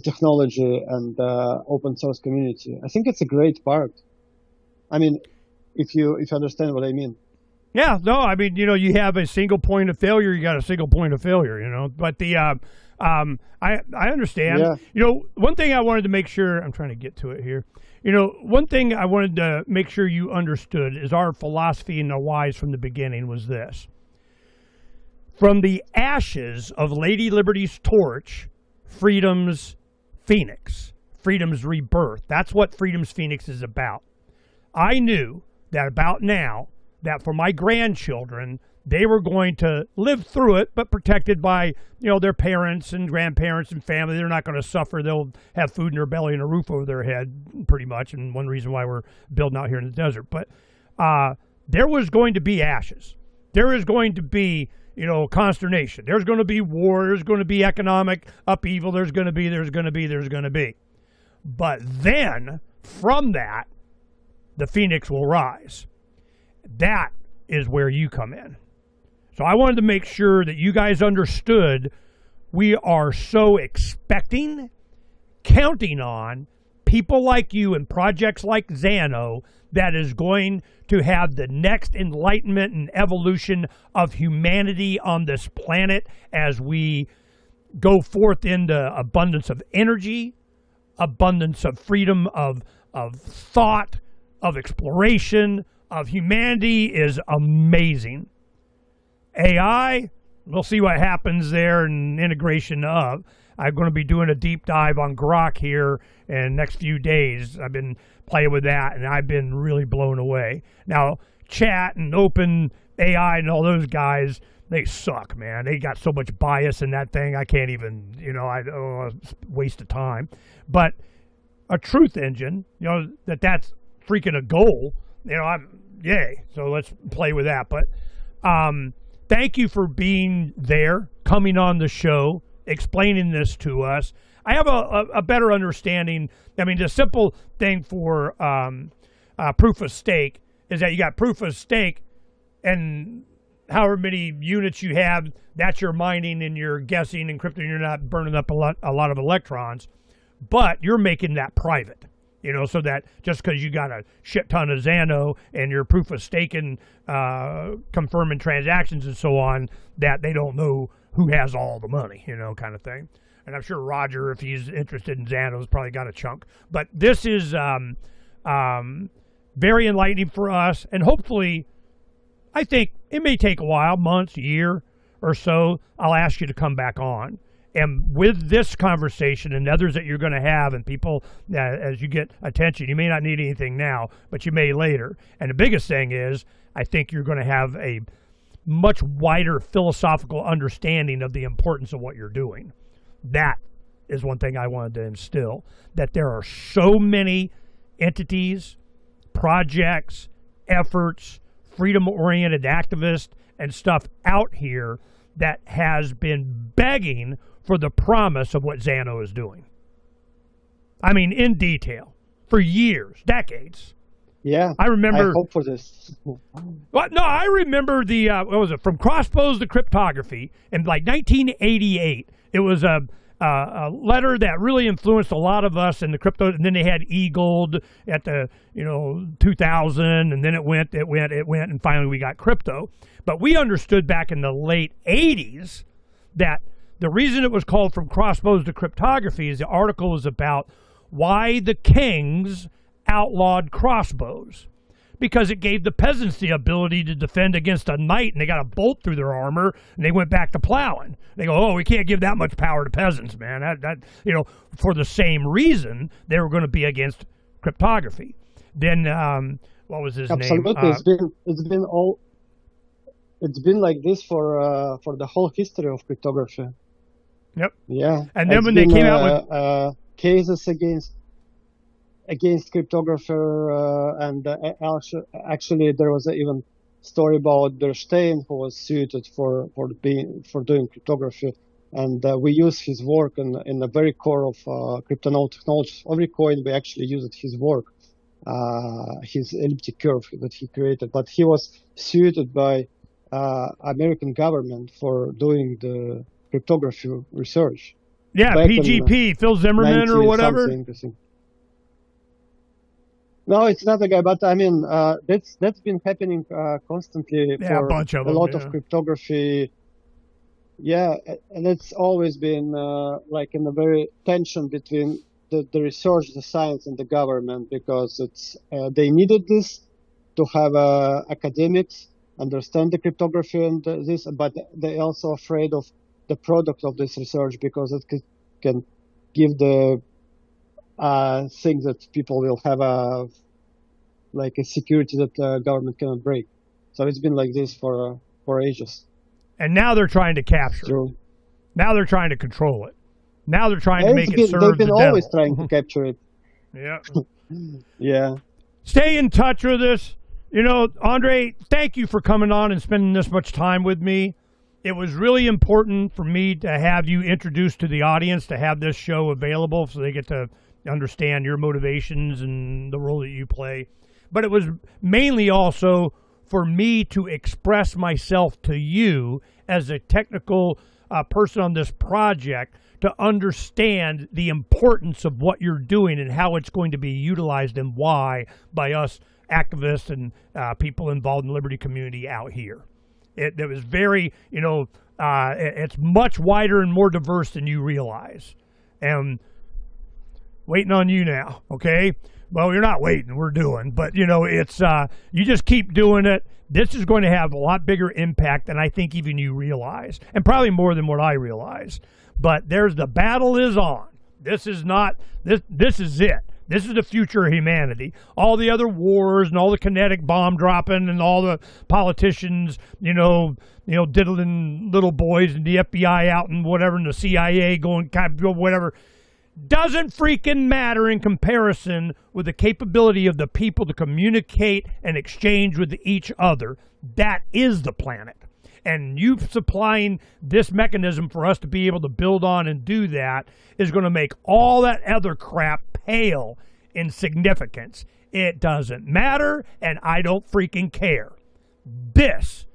technology and open source community. I think it's a great part. I mean, if you understand what I mean. Yeah, no, I mean, you know, you have a single point of failure, you got a single point of failure, you know. But the I understand. Yeah. You know, one thing I wanted to make sure, I'm trying to get to it here. You know, one thing I wanted to make sure you understood is our philosophy and our whys from the beginning was this. From the ashes of Lady Liberty's torch, Freedom's Phoenix, Freedom's rebirth. That's what Freedom's Phoenix is about. I knew that about now, that for my grandchildren, they were going to live through it, but protected by, you know, their parents and grandparents and family. They're not going to suffer. They'll have food in their belly and a roof over their head, pretty much, and one reason why we're building out here in the desert. But there was going to be ashes. There is going to be, you know, consternation. There's going to be war. There's going to be economic upheaval. There's going to be. But then, from that, the Phoenix will rise. That is where you come in. So I wanted to make sure that you guys understood we are so expecting, counting on people like you and projects like ZANO that is going to have the next enlightenment and evolution of humanity on this planet as we go forth into abundance of energy, abundance of freedom of thought, of exploration, of humanity is amazing. AI, we'll see what happens there and integration of. I'm going to be doing a deep dive on Grok here in the next few days. I've been playing with that, and I've been really blown away. Now, chat and open AI and all those guys, they suck, man. They got so much bias in that thing, I can't even, you know, it's a waste of time. But a truth engine, you know, that's freaking a goal, you know, yay. So let's play with that. But thank you for being there, coming on the show, explaining this to us. I have a better understanding. I mean, the simple thing for proof of stake is that you got proof of stake, and however many units you have, that's your mining and your guessing and encrypting. You're not burning up a lot of electrons, but you're making that private. You know, so that just because you got a shit ton of ZANO and your proof of stake and confirming transactions and so on, that they don't know who has all the money, you know, kind of thing. And I'm sure Roger, if he's interested in ZANO, has probably got a chunk. But this is very enlightening for us. And hopefully, I think it may take a while, months, a year or so. I'll ask you to come back on. And with this conversation and others that you're going to have, and people, as you get attention, you may not need anything now, but you may later. And the biggest thing is, I think you're going to have a much wider philosophical understanding of the importance of what you're doing. That is one thing I wanted to instill, that there are so many entities, projects, efforts, freedom-oriented activists, and stuff out here that has been begging for the promise of what ZANO is doing. I mean, in detail. for years, decades. Yeah, I remember. I hope for this. Well, no, I remember the what was it? From crossbows to cryptography in like 1988. It was a letter that really influenced a lot of us in the crypto. And then they had eGold at the 2000, and then it went, and finally we got crypto. But we understood back in the late 80s that the reason it was called From Crossbows to Cryptography is the article was about why the kings outlawed crossbows, because it gave the peasants the ability to defend against a knight, and they got a bolt through their armor, and they went back to plowing. They go, oh, we can't give that much power to peasants, man. That for the same reason they were going to be against cryptography. Then what was his name? Absolutely, it's been like this for the whole history of cryptography. Yep. Yeah. And then when they came out with cases against cryptographer, and actually there was even story about Bernstein, who was sued for doing cryptography, and we use his work in the very core of crypto technology. Every coin we actually used his work, his elliptic curve that he created, but he was sued by American government for doing the cryptography research. Yeah, PGP, Phil Zimmerman or whatever. No, it's not a guy, but I mean, that's been happening constantly for a bunch of a lot them, of cryptography. Yeah, and it's always been like in a very tension between the research, the science, and the government, because it's they needed this to have academics understand the cryptography and this, but they're also afraid of the product of this research, because it can give the things that people will have like a security that government cannot break. So it's been like this for ages. And now they're trying to capture it. Now they're trying to control it. Now they're trying to make it serve the devil. They've been always trying to capture it. Yeah. Yeah. Stay in touch with us. Andrey, thank you for coming on and spending this much time with me. It was really important for me to have you introduced to the audience, to have this show available so they get to understand your motivations and the role that you play. But it was mainly also for me to express myself to you as a technical person on this project, to understand the importance of what you're doing and how it's going to be utilized and why by us activists and people involved in the liberty community out here. It was very, it's much wider and more diverse than you realize. And waiting on you now, okay? Well, you're not waiting, we're doing. But, it's you just keep doing it. This is going to have a lot bigger impact than I think even you realize, and probably more than what I realize. But the battle is on. This is it. This is the future of humanity. All the other wars and all the kinetic bomb dropping and all the politicians, diddling little boys and the FBI out and whatever, and the CIA going kind of whatever, doesn't freaking matter in comparison with the capability of the people to communicate and exchange with each other. That is the planet. And you supplying this mechanism for us to be able to build on and do that is going to make all that other crap pale in significance. It doesn't matter, and I don't freaking care. This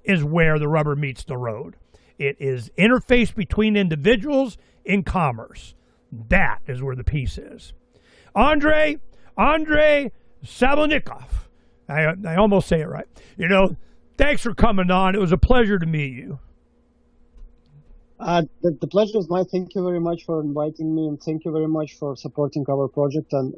is where the rubber meets the road. It is interface between individuals in commerce. That is where the peace is. Andrey Sabelnikov. I almost say it right. Thanks for coming on. It was a pleasure to meet you. The pleasure is mine. Thank you very much for inviting me, and thank you very much for supporting our project and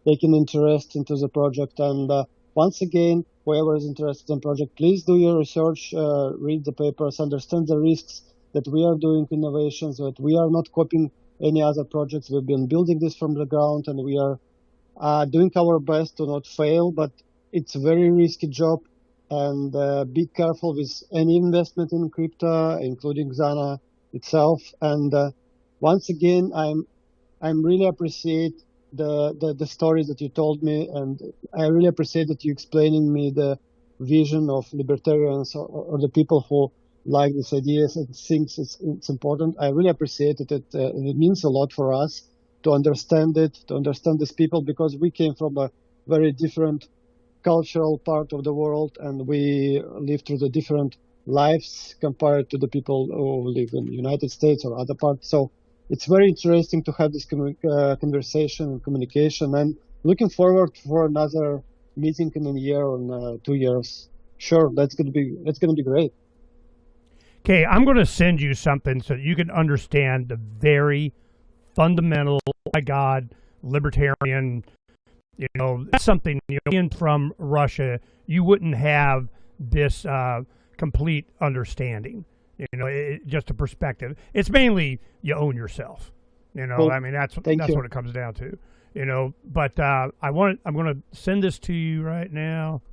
taking interest into the project. And once again, whoever is interested in the project, please do your research, read the papers, understand the risks that we are doing innovations, that we are not copying any other projects. We've been building this from the ground, and we are doing our best to not fail, but it's a very risky job. And be careful with any investment in crypto, including ZANO itself. And once again, I'm really appreciate the stories that you told me, and I really appreciate that you explaining me the vision of libertarians or the people who like these ideas and thinks it's important. I really appreciate it. It means a lot for us. to understand it, to understand these people, because we came from a very different cultural part of the world, and we live through the different lives compared to the people who live in the United States or other parts. So it's very interesting to have this conversation and communication, and looking forward for another meeting in a year or 2 years. Sure, that's gonna be great. Okay, I'm going to send you something so that you can understand the very fundamental, my God, libertarian. That's something. Being from Russia, you wouldn't have this complete understanding. Just a perspective. It's mainly you own yourself. Cool. I mean, that's what it comes down to. But I'm going to send this to you right now.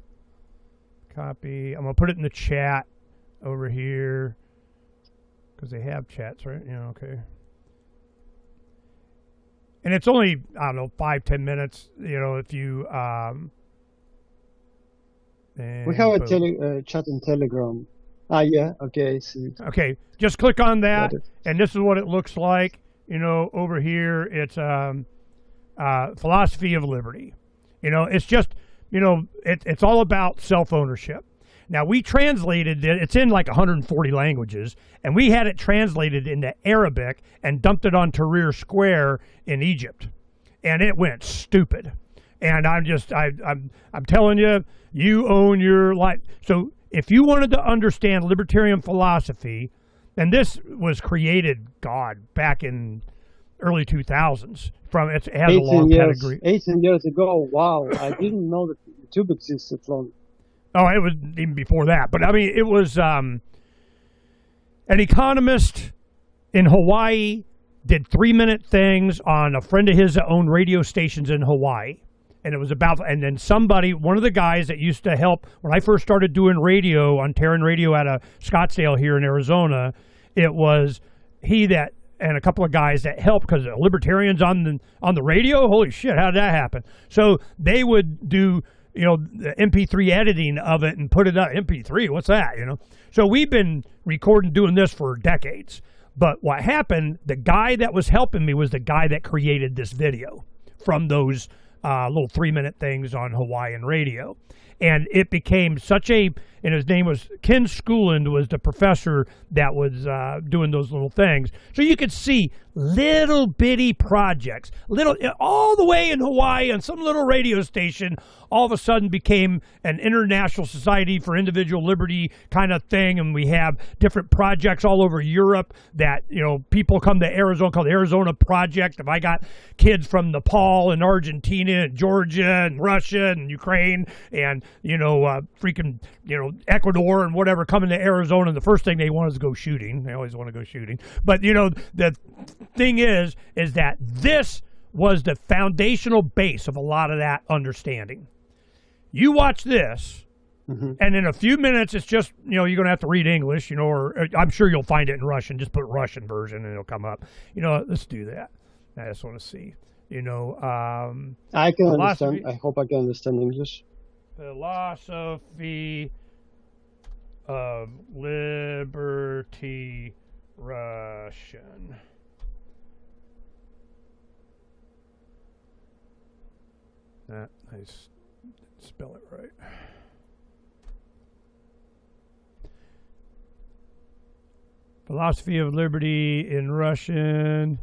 Copy. I'm going to put it in the chat over here because they have chats, right? Yeah, okay. And it's only, I don't know, 5-10 minutes, if you... we have a chat in Telegram. Yeah, okay, I see. Okay, just click on that, and this is what it looks like. Over here, it's philosophy of liberty. It's just, it's all about self-ownership. Now, we translated it. It's in like 140 languages, and we had it translated into Arabic and dumped it on Tahrir Square in Egypt, and it went stupid. And I'm telling you, you own your life. So if you wanted to understand libertarian philosophy, and this was created, back in early 2000s. It has a long pedigree. 18 years ago. Wow, I didn't know that YouTube existed long. Oh, it was even before that. But I mean, it was an economist in Hawaii did 3-minute things on a friend of his that owned radio stations in Hawaii. And it was and then one of the guys that used to help when I first started doing radio on Terran Radio out of Scottsdale here in Arizona, it was and a couple of guys that helped because libertarians on the radio. Holy shit, how did that happen? So they would do the MP3 editing of it and put it up. MP3, what's that? So we've been doing this for decades. But what happened? The guy that was helping me was the guy that created this video from those little 3-minute things on Hawaiian radio. And it became and his name was Ken Schooland, was the professor that was doing those little things. So you could see little bitty projects, all the way in Hawaii on some little radio station, all of a sudden became an international society for individual liberty kind of thing. And we have different projects all over Europe that, people come to Arizona, called the Arizona Project. If I got kids from Nepal and Argentina and Georgia and Russia and Ukraine and, Ecuador and whatever coming to Arizona, and the first thing they want is to go shooting. They always want to go shooting. But, the thing is that this was the foundational base of a lot of that understanding. You watch this, and in a few minutes, it's just, you're going to have to read English, or I'm sure you'll find it in Russian. Just put Russian version and it'll come up. Let's do that. I just want to see, I can understand. I hope I can understand English. Philosophy of Liberty, Russian. I spell it right. Philosophy of Liberty in Russian.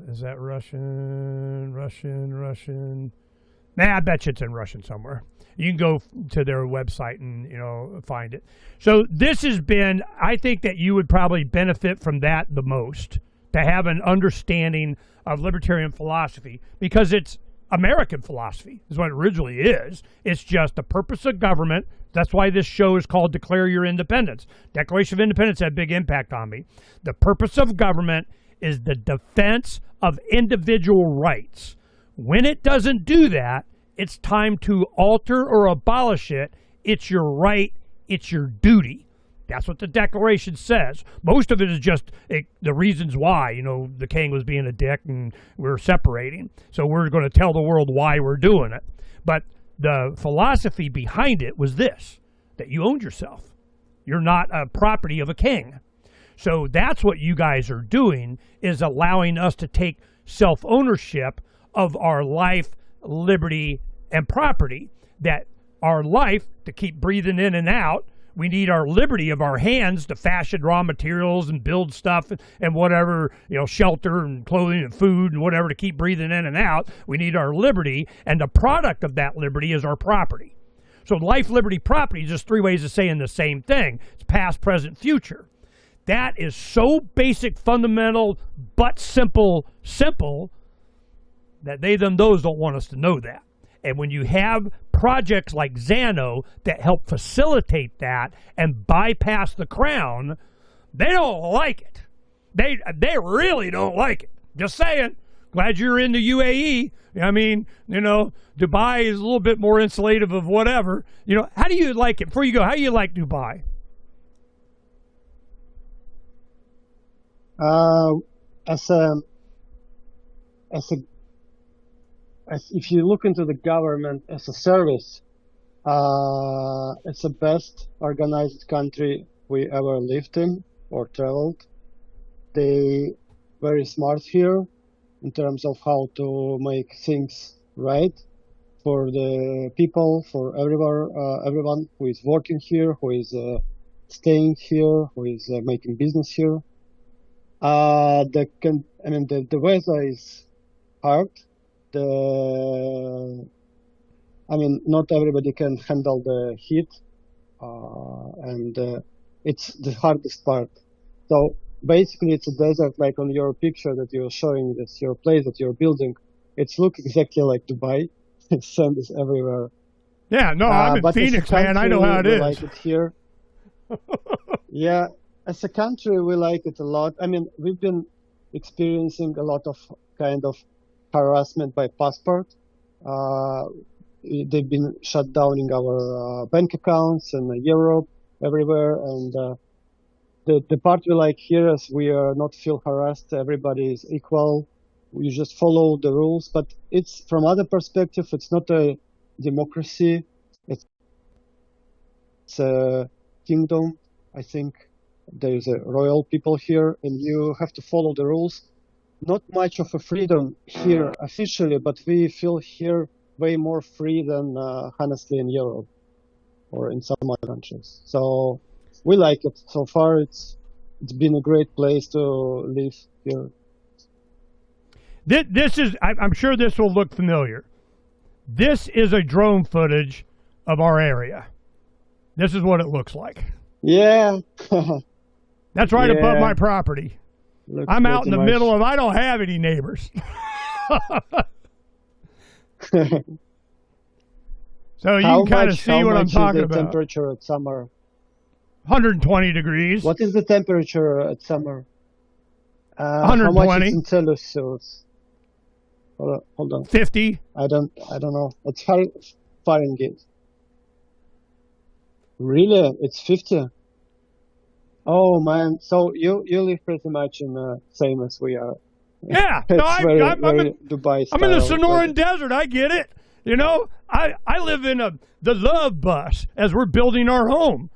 Is that Russian? Nah, I bet you it's in Russian somewhere. You can go to their website and, find it. So this has been, I think that you would probably benefit from that the most, to have an understanding of libertarian philosophy, because it's American philosophy is what it originally is. It's just the purpose of government. That's why this show is called Declare Your Independence. Declaration of Independence had a big impact on me. The purpose of government is the defense of individual rights. When it doesn't do that, it's time to alter or abolish it. It's your right. It's your duty. That's what the Declaration says. Most of it is just the reasons why, the king was being a dick and we're separating. So we're going to tell the world why we're doing it. But the philosophy behind it was this, that you owned yourself. You're not a property of a king. So that's what you guys are doing, is allowing us to take self-ownership of our life, liberty, and property. That our life, to keep breathing in and out, we need our liberty of our hands to fashion raw materials and build stuff and whatever, shelter and clothing and food and whatever to keep breathing in and out. We need our liberty, and the product of that liberty is our property. So life, liberty, property is just three ways of saying the same thing. It's past, present, future. That is so basic, fundamental, but simple, that they, them, those don't want us to know that. And when you have projects like ZANO that help facilitate that and bypass the crown, they don't like it. They really don't like it. Just saying. Glad you're in the UAE. I mean, Dubai is a little bit more insulative of whatever. How do you like it? Before you go, how do you like Dubai? If you look into the government as a service, it's the best organized country we ever lived in or traveled. They very smart here in terms of how to make things right for the people, for everyone who is working here, who is staying here, who is making business here. The weather is hard. Not everybody can handle the heat, and it's the hardest part. So basically, it's a desert, like on your picture that you're showing, this your place that you're building. It's look exactly like Dubai. Sand is everywhere. Yeah, no, I'm in Phoenix, man. I know how it is. Like it here. Yeah, as a country, we like it a lot. We've been experiencing a lot of kind of harassment by passport. They've been shut down in our bank accounts in Europe, everywhere. And the part we like here is we are not feel harassed. Everybody is equal. You just follow the rules. But it's from other perspective, it's not a democracy. It's a kingdom. I think there's a royal people here, and you have to follow the rules. Not much of a freedom here officially, but we feel here way more free than honestly in Europe or in some other countries. So we like it. So far, it's been a great place to live here. This is, I'm sure this will look familiar. This is a drone footage of our area. This is what it looks like. Yeah. That's right above my property. Looks I'm out in the much. middle of, I don't have any neighbors. So you can kind of see what I'm talking about. How much is the temperature at summer? 120 degrees. What is the temperature at summer? 120. How much is in Celsius? Hold on. 50. I don't know. It's Fahrenheit. Really? It's 50? Oh man, so you live pretty much in the same as we are. Yeah, It's no, very Dubai style. I'm in the Sonoran Desert. I get it. I live in the love bus as we're building our home.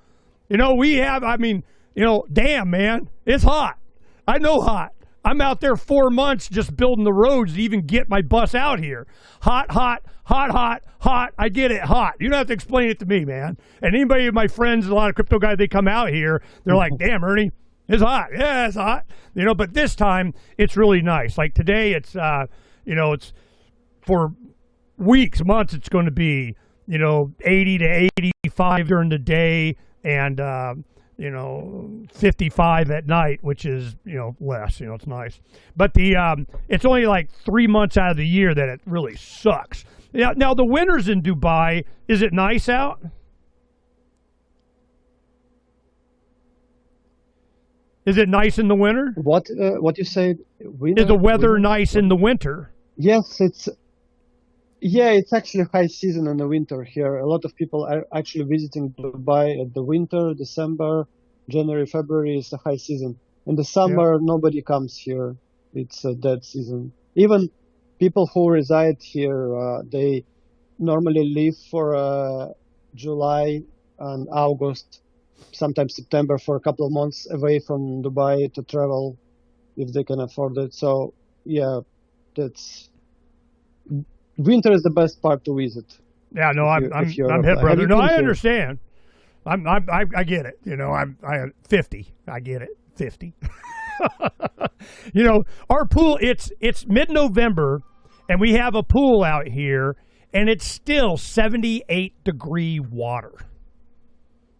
We have. Damn man, it's hot. I know hot. I'm out there 4 months just building the roads to even get my bus out here. Hot. I get it, hot. You don't have to explain it to me, man. And anybody of my friends, a lot of crypto guys, they come out here, they're like, damn, Ernie, it's hot. Yeah, it's hot. But this time it's really nice. Like today, it's, it's for weeks, months, it's going to be, 80 to 85 during the day and, 55 at night, which is, less, it's nice. But it's only like 3 months out of the year that it really sucks. Now the winters in Dubai, is it nice out? Is it nice in the winter? What you said? Is the weather nice in the winter? Yes, it's actually high season in the winter here. A lot of people are actually visiting Dubai at the winter, December, January, February is the high season. In the summer, nobody comes here. It's a dead season. Even people who reside here, they normally leave for July and August sometimes September for a couple of months away from Dubai to travel if they can afford it. So yeah, that's winter is the best part to visit. Yeah, no, I'm hip, brother. No, I understand. I get it. You know, I'm 50. I get it. 50. You know, our pool, it's mid-November, and we have a pool out here, and it's still 78-degree water.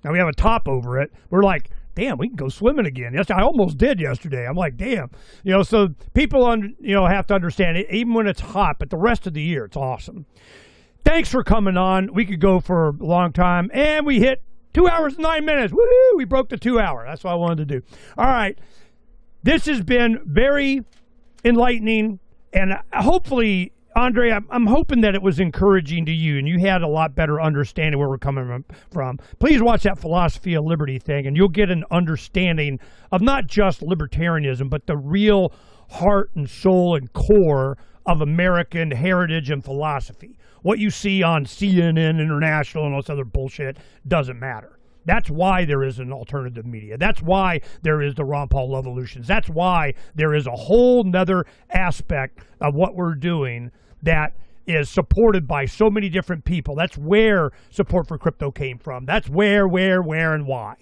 Now, we have a top over it. We're like, damn, we can go swimming again. Yes, I almost did yesterday. I'm like, damn. You know, so people, have to understand it, even when it's hot, but the rest of the year, it's awesome. Thanks for coming on. We could go for a long time, and we hit 2 hours and 9 minutes. Woohoo! We broke the 2 hour. That's what I wanted to do. All right. This has been very enlightening, and hopefully, Andrey, I'm hoping that it was encouraging to you, and you had a lot better understanding where we're coming from. Please watch that Philosophy of Liberty thing, and you'll get an understanding of not just libertarianism, but the real heart and soul and core of American heritage and philosophy. What you see on CNN International and all this other bullshit doesn't matter. That's why there is an alternative media. That's why there is the Ron Paul Revolutions. That's why there is a whole nother aspect of what we're doing that is supported by so many different people. That's where support for crypto came from. That's where, and why.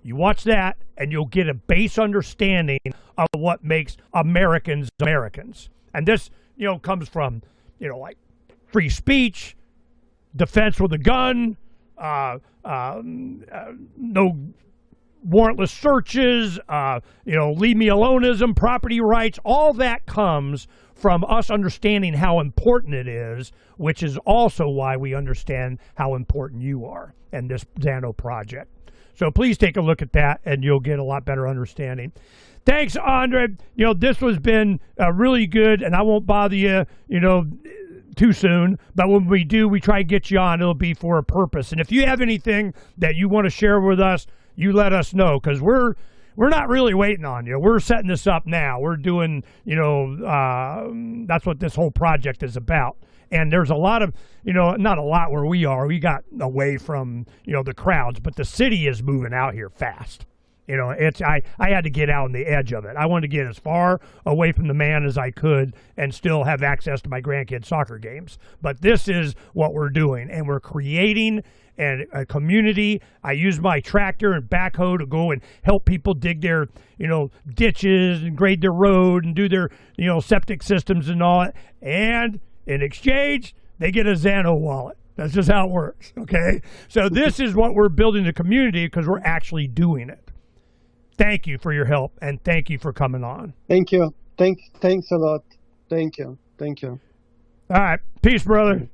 You watch that, and you'll get a base understanding of what makes Americans Americans. And this, comes from, like free speech, defense with a gun, no warrantless searches, leave me aloneism, property rights. All that comes from us understanding how important it is, which is also why we understand how important you are and this ZANO project. So please take a look at that, and you'll get a lot better understanding. Thanks, Andrey. This has been really good, and I won't bother you, too soon, but when we do, we try to get you on. It'll be for a purpose. And if you have anything that you want to share with us, you let us know, because we're not really waiting on you. We're setting this up now. We're doing, that's what this whole project is about. And there's a lot of, not a lot where we are. We got away from, the crowds, but the city is moving out here fast. I had to get out on the edge of it. I wanted to get as far away from the man as I could and still have access to my grandkids' soccer games. But this is what we're doing, and we're creating a community. I use my tractor and backhoe to go and help people dig their, ditches and grade their road and do their, septic systems and all that. And in exchange, they get a ZANO wallet. That's just how it works, okay? So this is what we're building the community because we're actually doing it. Thank you for your help, and thank you for coming on. Thank you. Thanks a lot. Thank you. All right. Peace, brother.